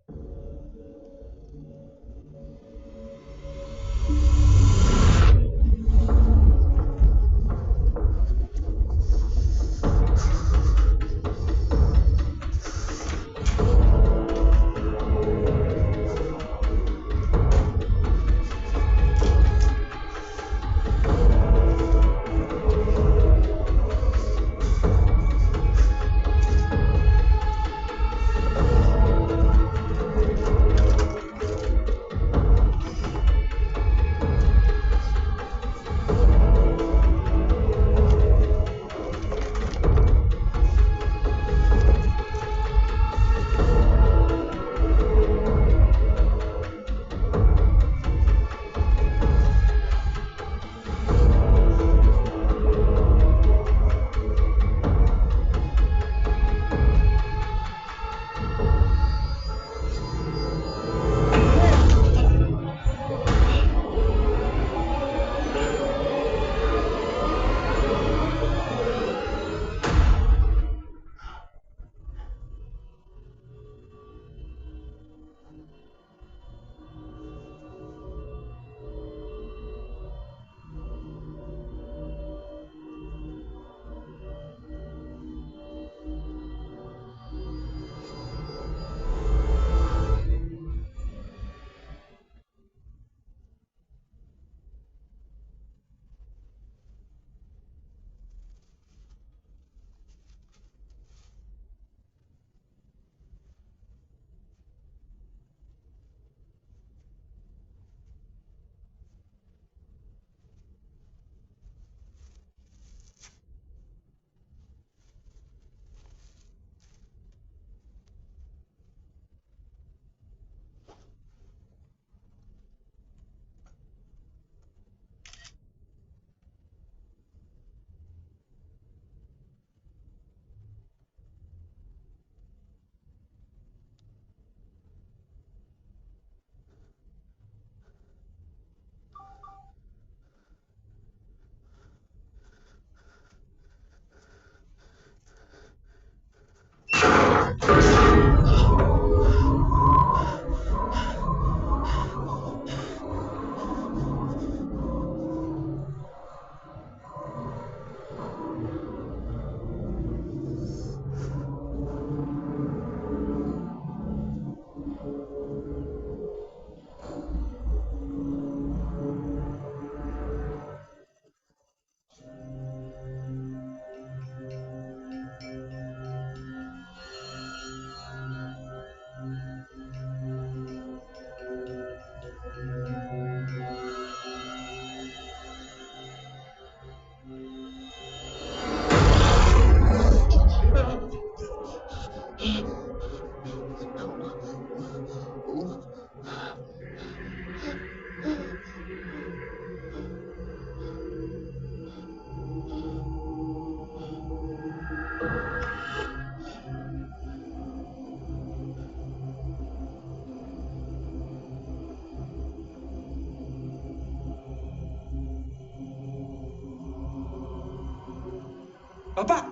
L: Bapak!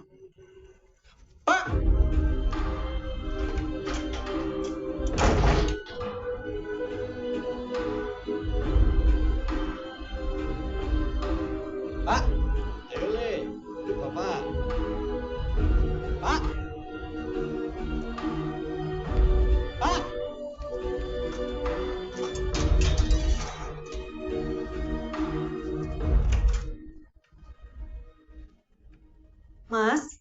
L: Pak! Pak! Ayo, Le. Bapak. Pak! Pak!
J: Mas?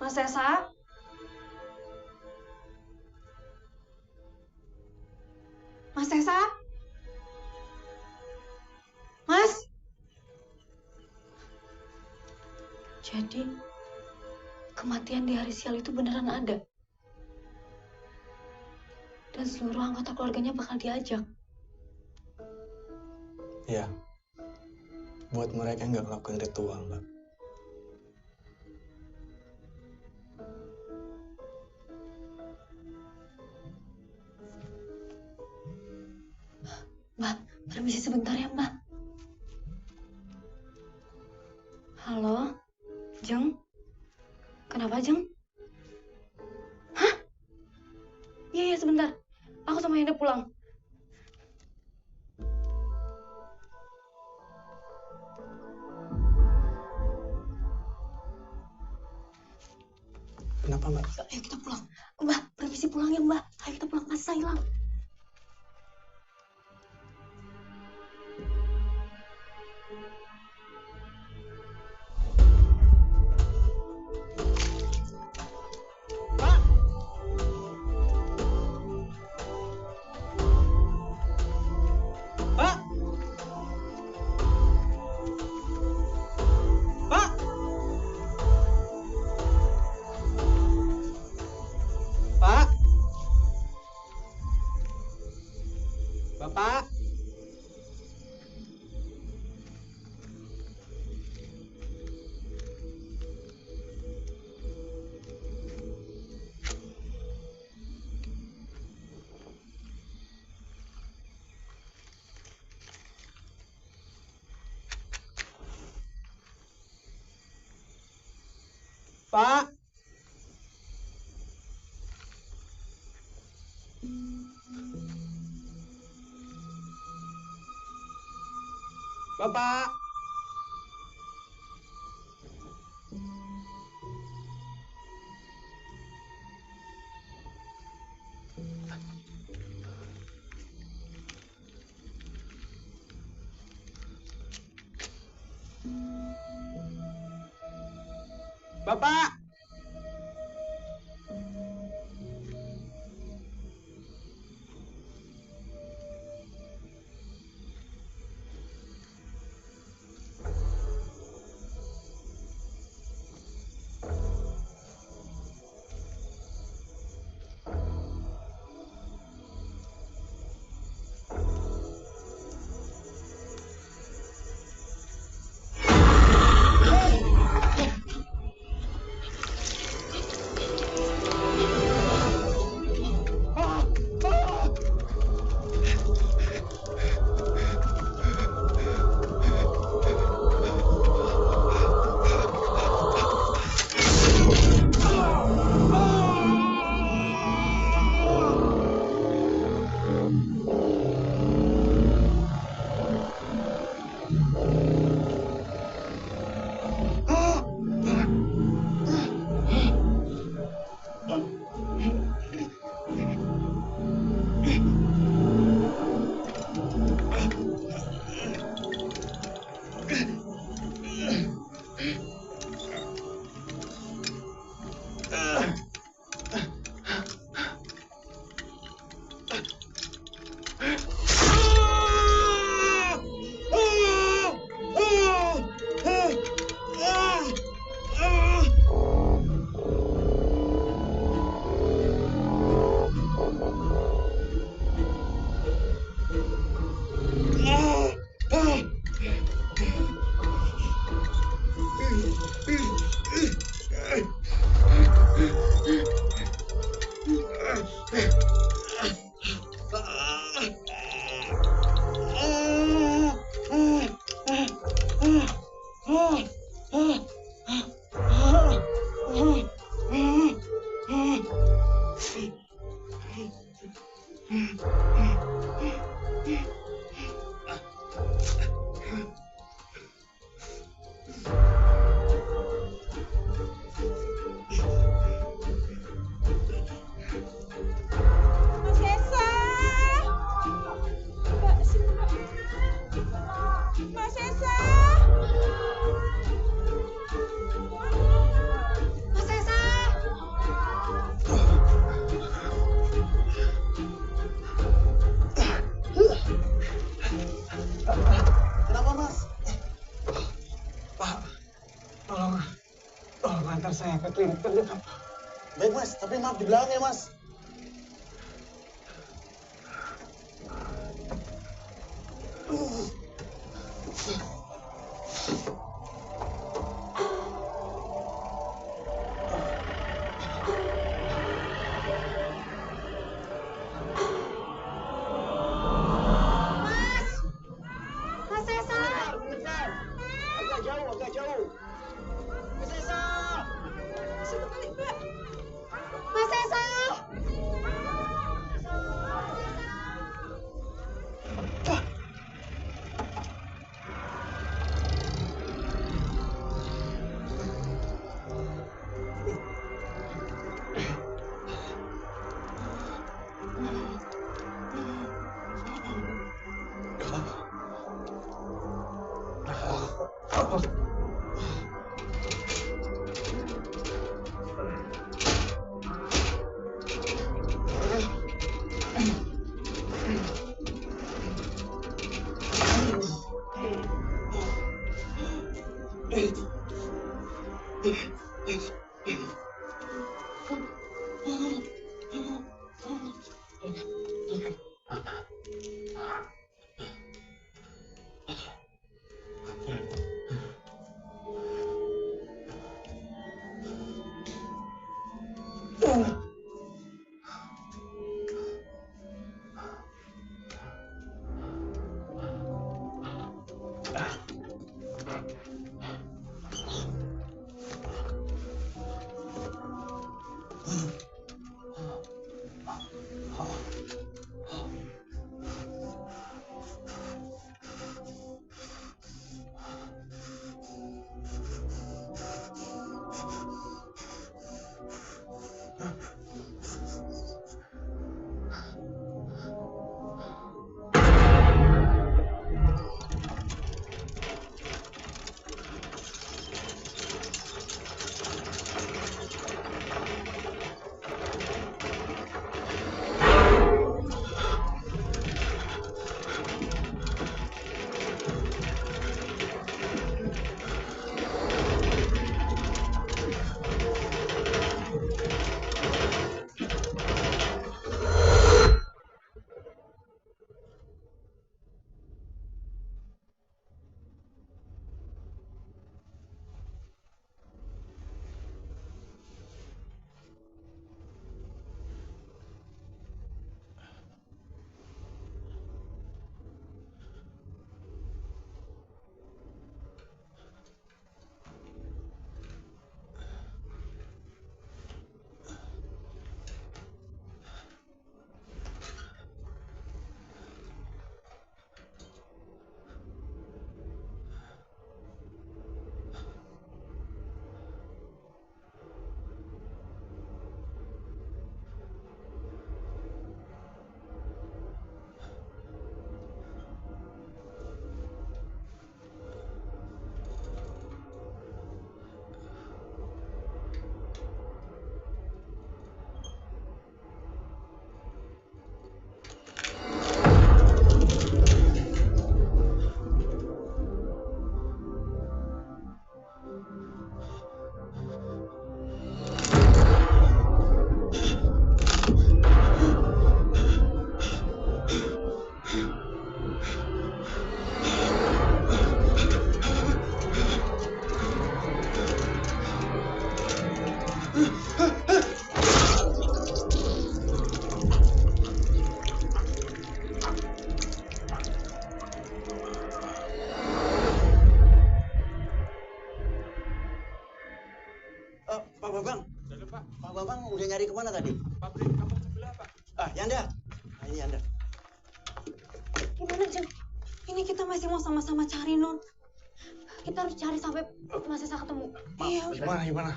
J: Mas Esa? Mas Esa? Mas?
I: Jadi, kematian di hari sial itu beneran ada. Dan seluruh anggota keluarganya bakal diajak.
H: Ya, buat mereka yang nggak ngelakuin ritual, Mbak.
I: Mbak, permisi sebentar ya, Mbak. Halo, Jeng? Kenapa, Jeng? Hah? Iya, sebentar. Aku sama Yanda pulang.
H: Kenapa, Mbak?
I: Ayo kita pulang. Mbak, permisi pulang ya, Mbak. Ayo kita pulang, Mas Esa hilang.
L: Pak! Bapak! Pak! Bapak! Bapak! antar saya ke klinik terdekat.
H: Baik mas, tapi maaf di belakang ya mas.
K: Mas Sesa!
H: Agak jauh, agak jauh. Mas Sesa!
K: Satu kali, Mbak. Mas Sesa!
M: Pak Bambang. Pak Bambang udah nyari kemana tadi?
F: Pabrik kampung sebelah, Pak.
M: Ah, Yanda. Nah, ini Yanda.
I: Gimana, Jeng? Ini kita masih mau sama-sama cari, Nur. Kita harus cari sampai Mas Sesa ketemu. Iya.
H: Gimana?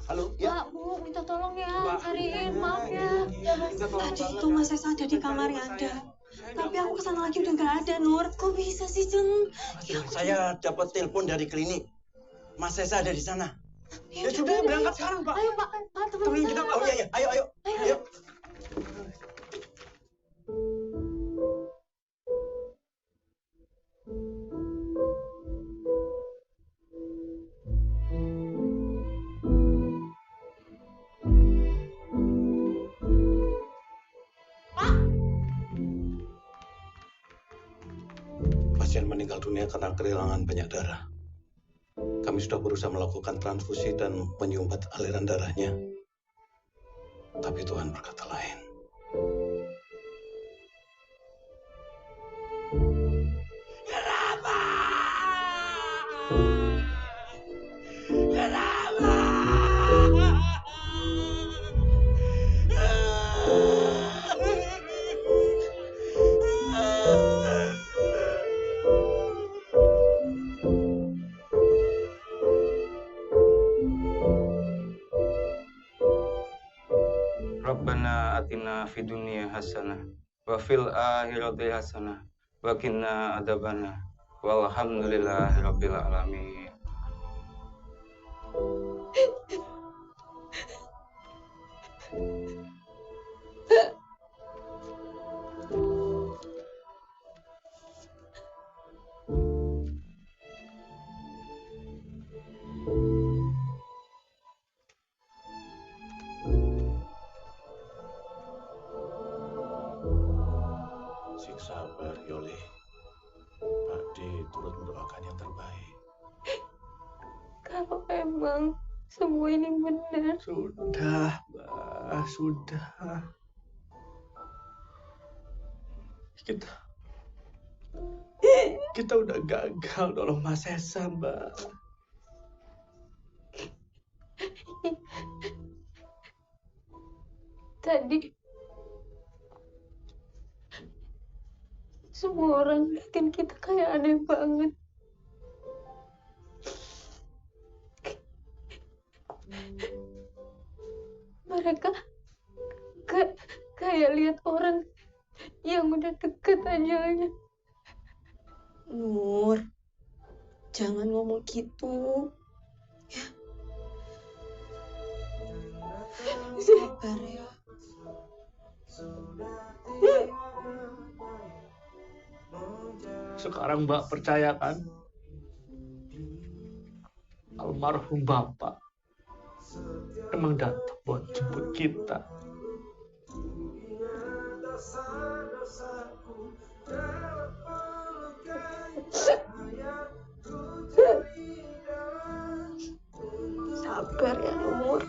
H: Halo,
I: Pak, Bu, minta tolong ya, cariin, maaf ya.
J: Tadi itu Mas Sesa ada di kamar Yanda. Tapi aku kesana lagi udah nggak ada, Nur. Kok bisa sih, Jeng?
M: Saya dapat telepon dari klinik. Mas Sesa ada di sana.
H: Ya sudah, berangkat sekarang, Pak.
I: Ayo, Pak. Pak, temenin
M: kita.
I: saya,
M: Oh iya, iya. Ayo.
I: Ayo.
P: pasien meninggal dunia karena kehilangan banyak darah. Kami sudah berusaha melakukan transfusi dan menyumbat aliran darahnya. Tapi Tuhan berkata lain.
F: Kenapa? Kenapa?
Q: Rabbana atina fid dunya hasanah wa fil akhirati hasanah wa qina adzabannar. Walhamdulillahirabbil alamin.
P: Sing sabar, Yoli. Pakde turut mendoakan yang terbaik.
I: Kalau emang semua ini benar.
H: Sudah, Mbak, sudah. Kita udah gagal nolong Mas Sesa, Mbak.
I: Tadi semua orang liatin kita kayak aneh banget. Mereka kayak lihat orang yang udah deket aja.
R: Nur, jangan ngomong gitu. Ya. Sabar ya.
H: Sekarang Mbak percayakan almarhum Bapak emang datang buat jemput kita.
R: Sabar ya, Nur.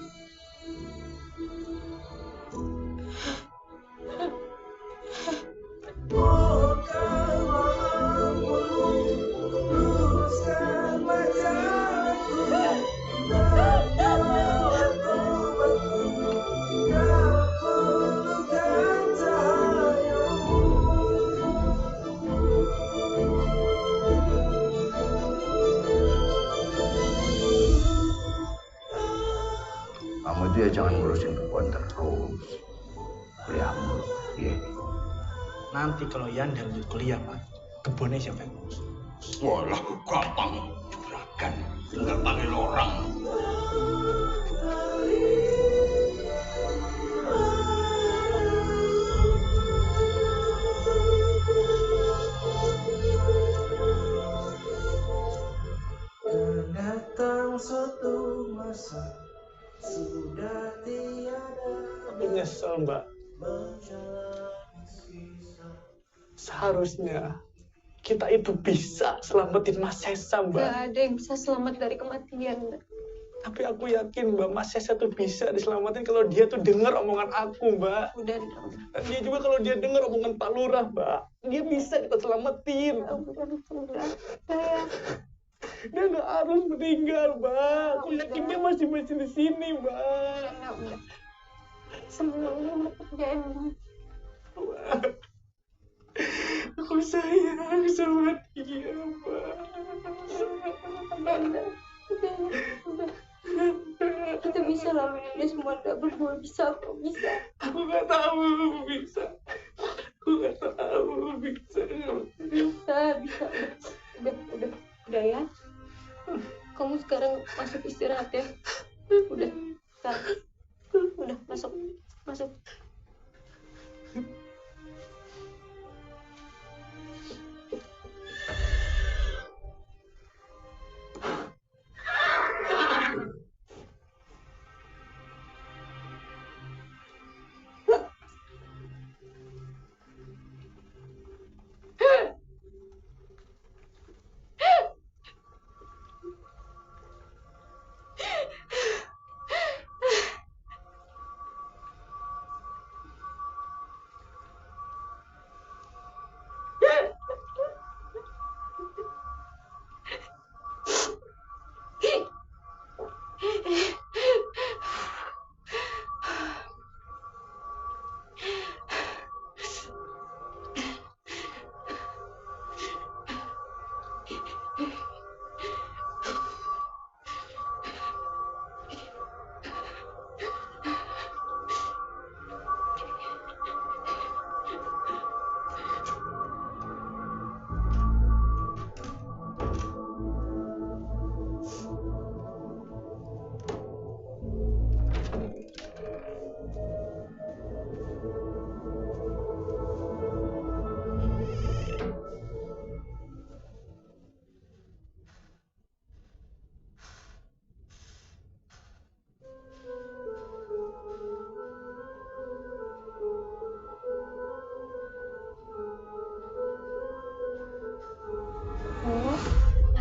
D: Kamu itu ya jangan ngurusin kebun terus. Kuliah mulu, ya.
H: Nanti kalau Yan dan lanjut kuliah, Pak, kebunnya siapa yang ngurus?
D: Walah, gampang. Juragan, tinggal panggil orang.
F: Datang suatu masa sudah tiada.
H: Aku nyesel, Mbak. Seharusnya kita itu bisa selamatin Mas Sesa, Mbak.
I: Gak ada yang bisa selamat dari kematian, Mbak.
H: Tapi aku yakin, Mbak, Mas Sesa tuh bisa diselamatin kalau dia tuh denger omongan aku, Mbak.
I: Udah.
H: Dia juga kalau dia denger omongan Pak Lurah, Mbak, dia bisa kita selamatin.
I: Udah. Saya
H: Dia nggak harus meninggal, Mbak. Aku yakin dia masih di sini, Mbak.
I: semuanya terjadi.
H: Aku sayang sama dia, Mbak.
I: Udah. Kita bisa laluin ini semua, nggak berdua bisa kok, bisa.
H: Aku nggak tahu bisa.
I: Bisa. Udah ya. Kamu sekarang masuk istirahat ya. Udah masuk.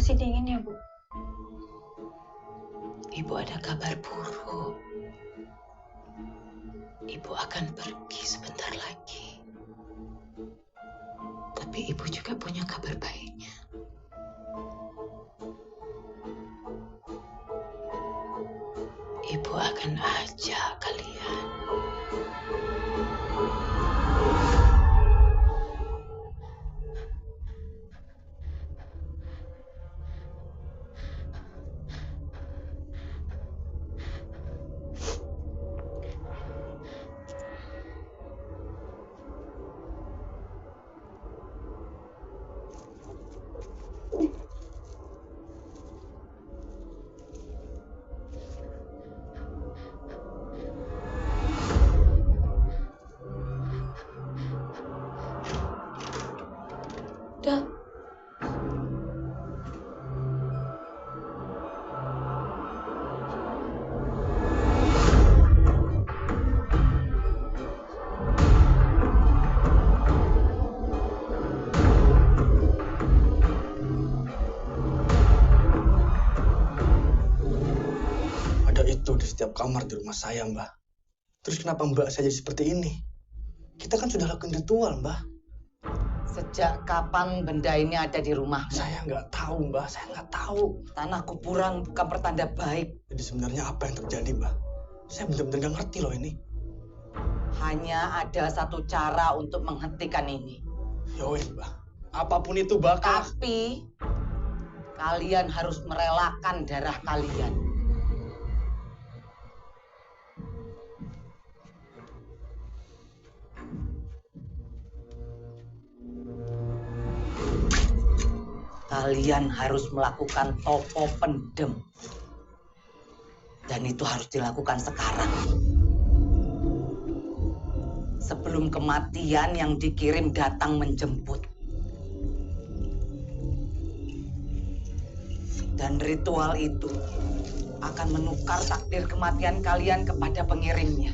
I: Masih dingin ya, Bu?
J: Ibu ada kabar buruk. Ibu akan pergi sebentar lagi. Tapi ibu juga punya kabar baiknya. Ibu akan ajak kalian.
R: Udah.
H: Ada itu di setiap kamar di rumah saya, Mbah. Terus kenapa Mbak saya jadi seperti ini? Kita kan sudah lakukan ritual, Mbah.
O: Sejak kapan benda ini ada di rumah?
H: Saya nggak tahu, Mbah. Saya nggak tahu.
O: Tanah kuburan bukan pertanda baik.
H: Jadi sebenarnya apa yang terjadi, Mbah? Saya benar-benar nggak ngerti loh ini.
O: Hanya ada satu cara untuk menghentikan ini.
H: Yowes, Mbah. Apapun itu bakal...
O: Tapi kalian harus merelakan darah kalian. Kalian harus melakukan topo pendem. Dan itu harus dilakukan sekarang. Sebelum kematian yang dikirim datang menjemput. Dan ritual itu akan menukar takdir kematian kalian kepada pengirimnya.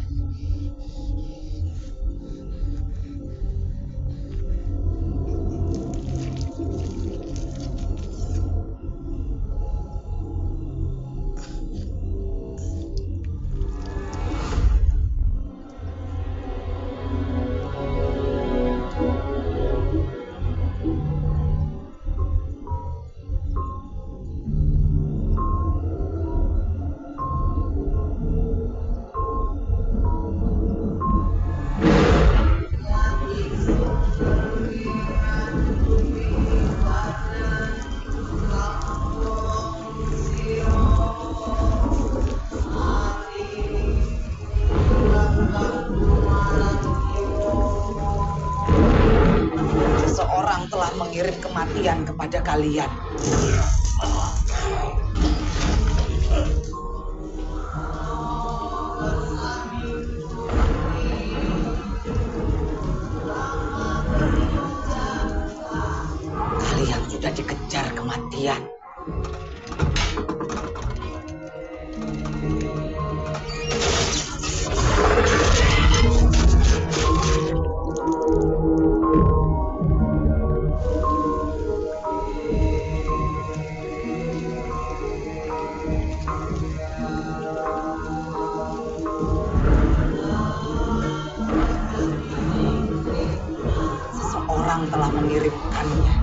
O: Seseorang telah mengirim kematian kepada kalian. Kalian sudah dikejar kematian. Seseorang telah mengirimkannya.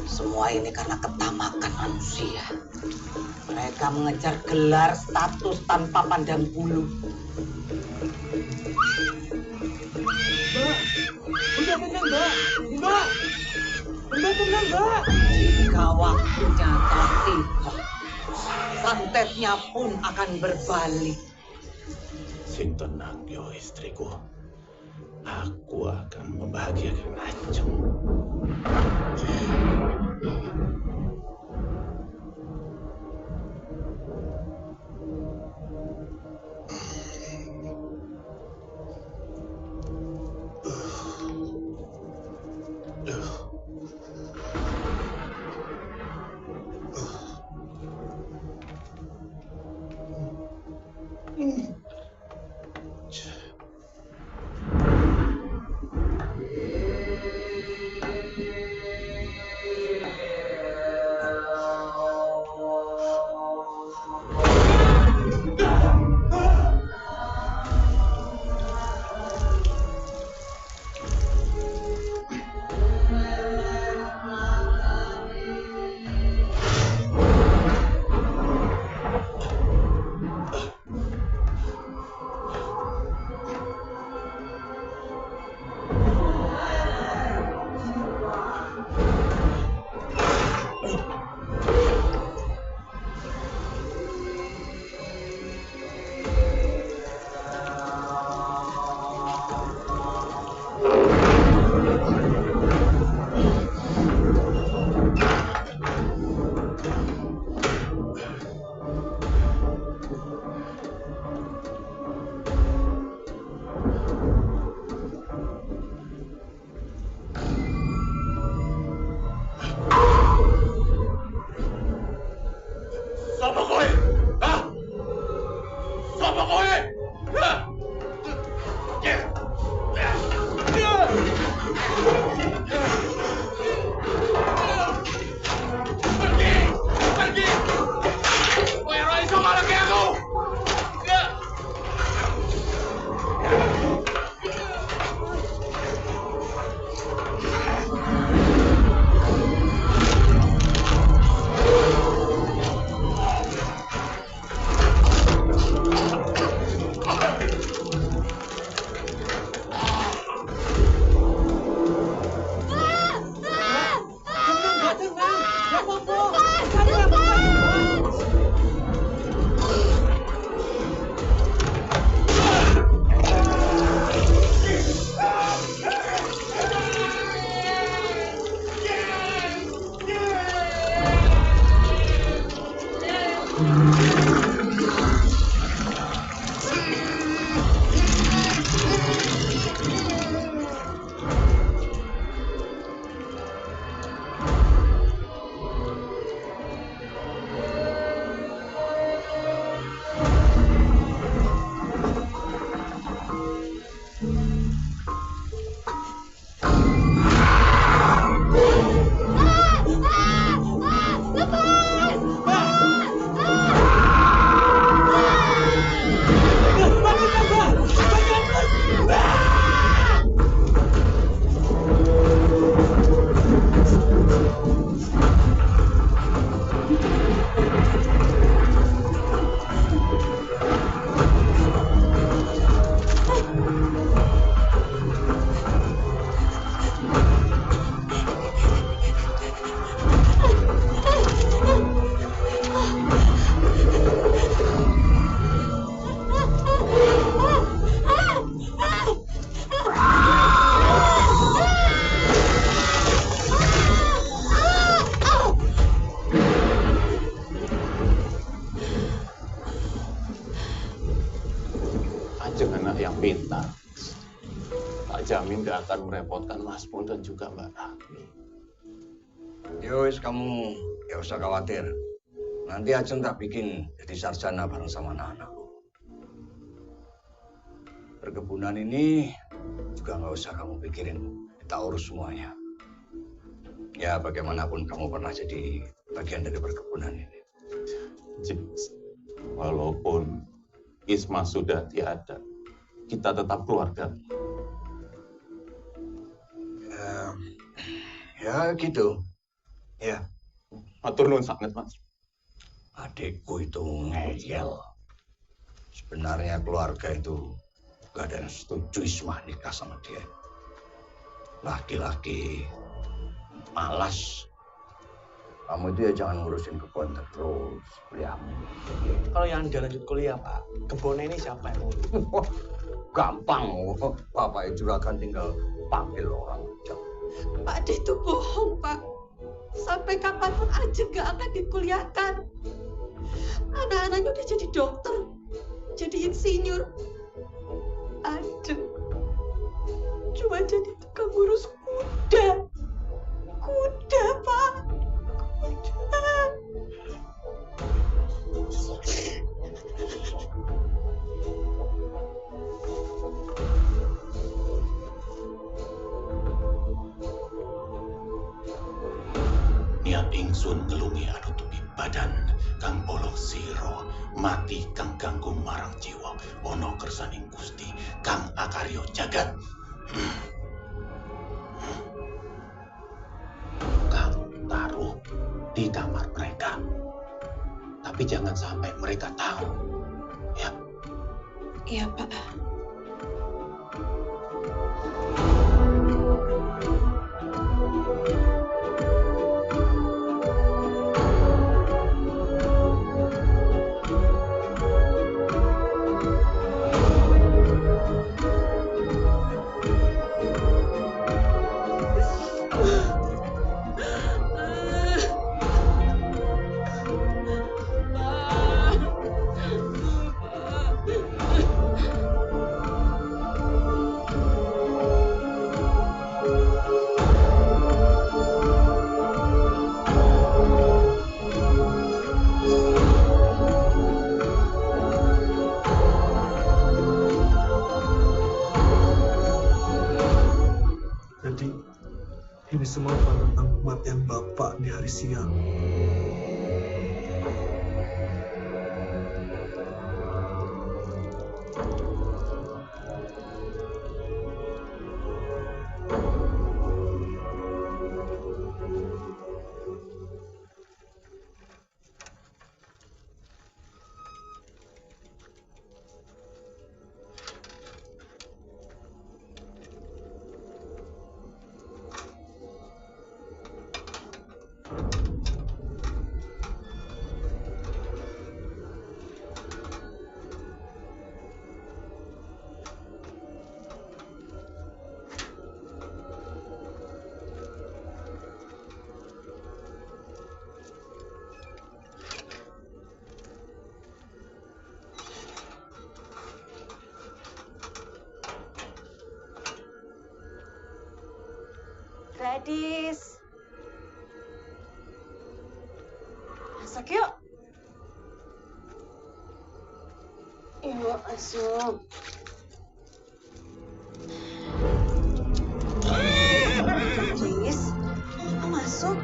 O: Semua ini karena ketamakan manusia. Mereka mengejar gelar status tanpa pandang bulu.
B: Mbak, udah tenang, Mbak. Mbak, udah tenang, Mbak.
O: Jika waktunya telah tiba, santetnya pun akan berbalik.
P: Sing tenang, yo istriku. Aku akan membahagiakan Ajeng.
D: Sapa kowe? Hah? Sapa kowe? Hah? Pergi! Kowe ora iso ngalahke aku!
P: pintar. Tak jamin gak akan merepotkan Mas Pun dan juga Mbak Rami.
D: Yowis, kamu gak usah khawatir. Nanti Ajeng tak bikin jadi sarjana bareng sama anak-anakku. Perkebunan ini juga nggak usah kamu pikirin, kita urus semuanya. Ya bagaimanapun kamu pernah jadi bagian dari perkebunan ini.
P: Walaupun Isma sudah tiada, kita tetap keluarga.
D: Ya gitu. Ya.
P: Matur nuwun sangat, Mas.
D: Adikku itu ngeyel. Sebenarnya keluarga itu gak ada yang setuju Isma nikah sama dia. Laki-laki malas. Kamu itu ya jangan ngurusin kebun terus, kuliahmu.
H: Kalau yang Anda lanjut kuliah, Pak, kebunnya ini siapa yang ngurus?
D: Gampang, Bapak Juragan tinggal panggil orang aja.
R: Pak Ade itu bohong, Pak. Sampai kapanpun Ajeng gak akan dikuliahkan. Anak-anaknya udah jadi dokter, jadi insinyur. Ajeng cuma jadi tukang ngurus kuda. Kuda, Pak. Kuda.
P: Niat ingsun ngelungi anutupi badan kang bolong siro mati kang ganggu marang jiwa ono kersaning Gusti kang akaryo jagat. Kang taruh di kamar mereka, tapi jangan sampai mereka tahu, ya.
R: Iya, Pak.
B: semapa tentang kematian Bapak di hari siang.
I: Gadis. Masak yuk. Yuk, masuk. Gadis, mau masuk?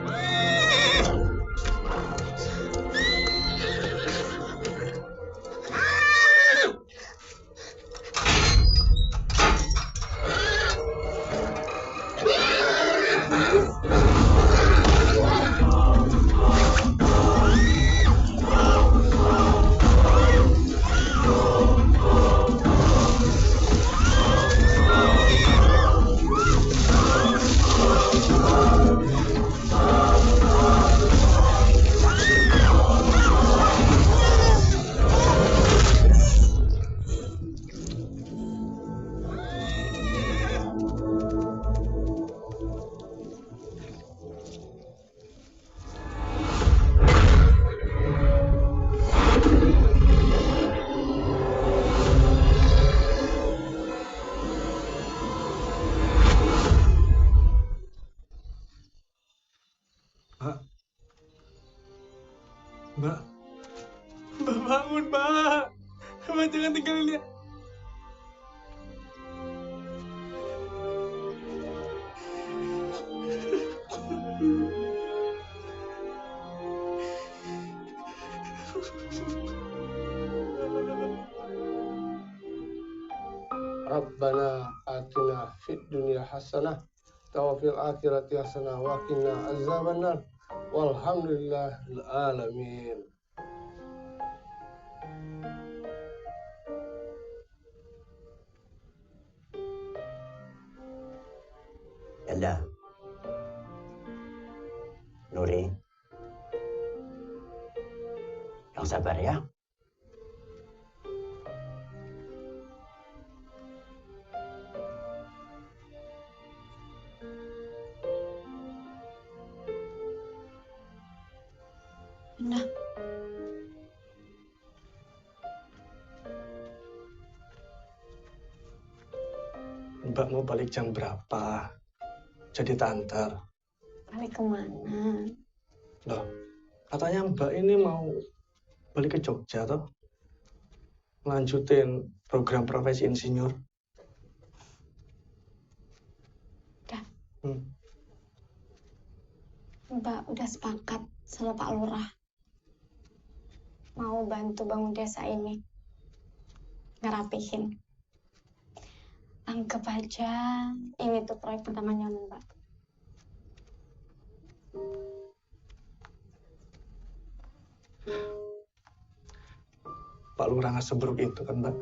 B: Mbak. Mbak bangun, Mbak. Mbak jangan tinggalin dia.
S: Rabbana atina fid dunya hasanah wa fil akhirati hasanah wa qina azabannar. Walhamdulillahil alamin.
G: Yanda, Nuri, yang sabar ya.
I: Nah,
H: Mbak mau balik jam berapa? Jadi tante.
I: balik kemana?
H: Loh, katanya Mbak ini mau balik ke Jogja toh? Lanjutin program profesi insinyur.
I: Udah.
H: Hmm.
I: Mbak udah sepakat sama Pak Lurah. Mau bantu bangun desa ini. Ngerapihin. Anggap aja ini tuh proyek pertamanya Mbak.
H: Pak Lurah nggak seburuk itu kan, Mbak?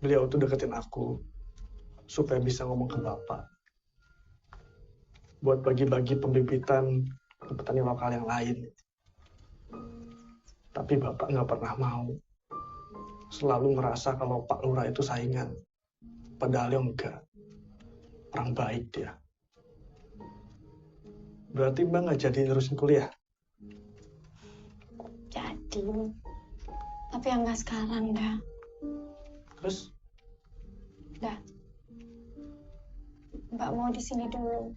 H: Beliau tuh deketin aku supaya bisa ngomong ke Bapak. Buat bagi-bagi pembibitan ke petani lokal yang lain. Tapi Bapak nggak pernah mau. Selalu merasa kalau Pak Lurah itu saingan. Padahal yang enggak. Orang baik dia. Berarti Mbak nggak jadi nerusin kuliah?
I: Jadi. Tapi yang nggak sekarang dah.
H: Terus?
I: Dah. Mbak mau di sini dulu.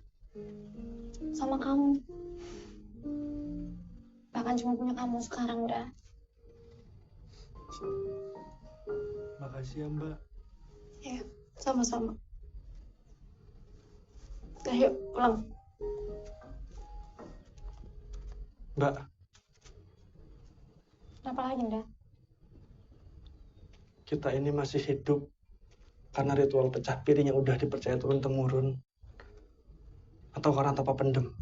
I: Sama kamu. Bahkan cuma punya kamu sekarang dah.
B: Makasih ya, Mbak.
I: Ya, sama-sama. Ayo pulang.
H: Mbak,
I: Kenapa lagi, Nda?
H: kita ini masih hidup karena ritual pecah piring yang udah dipercaya turun-temurun, atau karena tanpa pendem?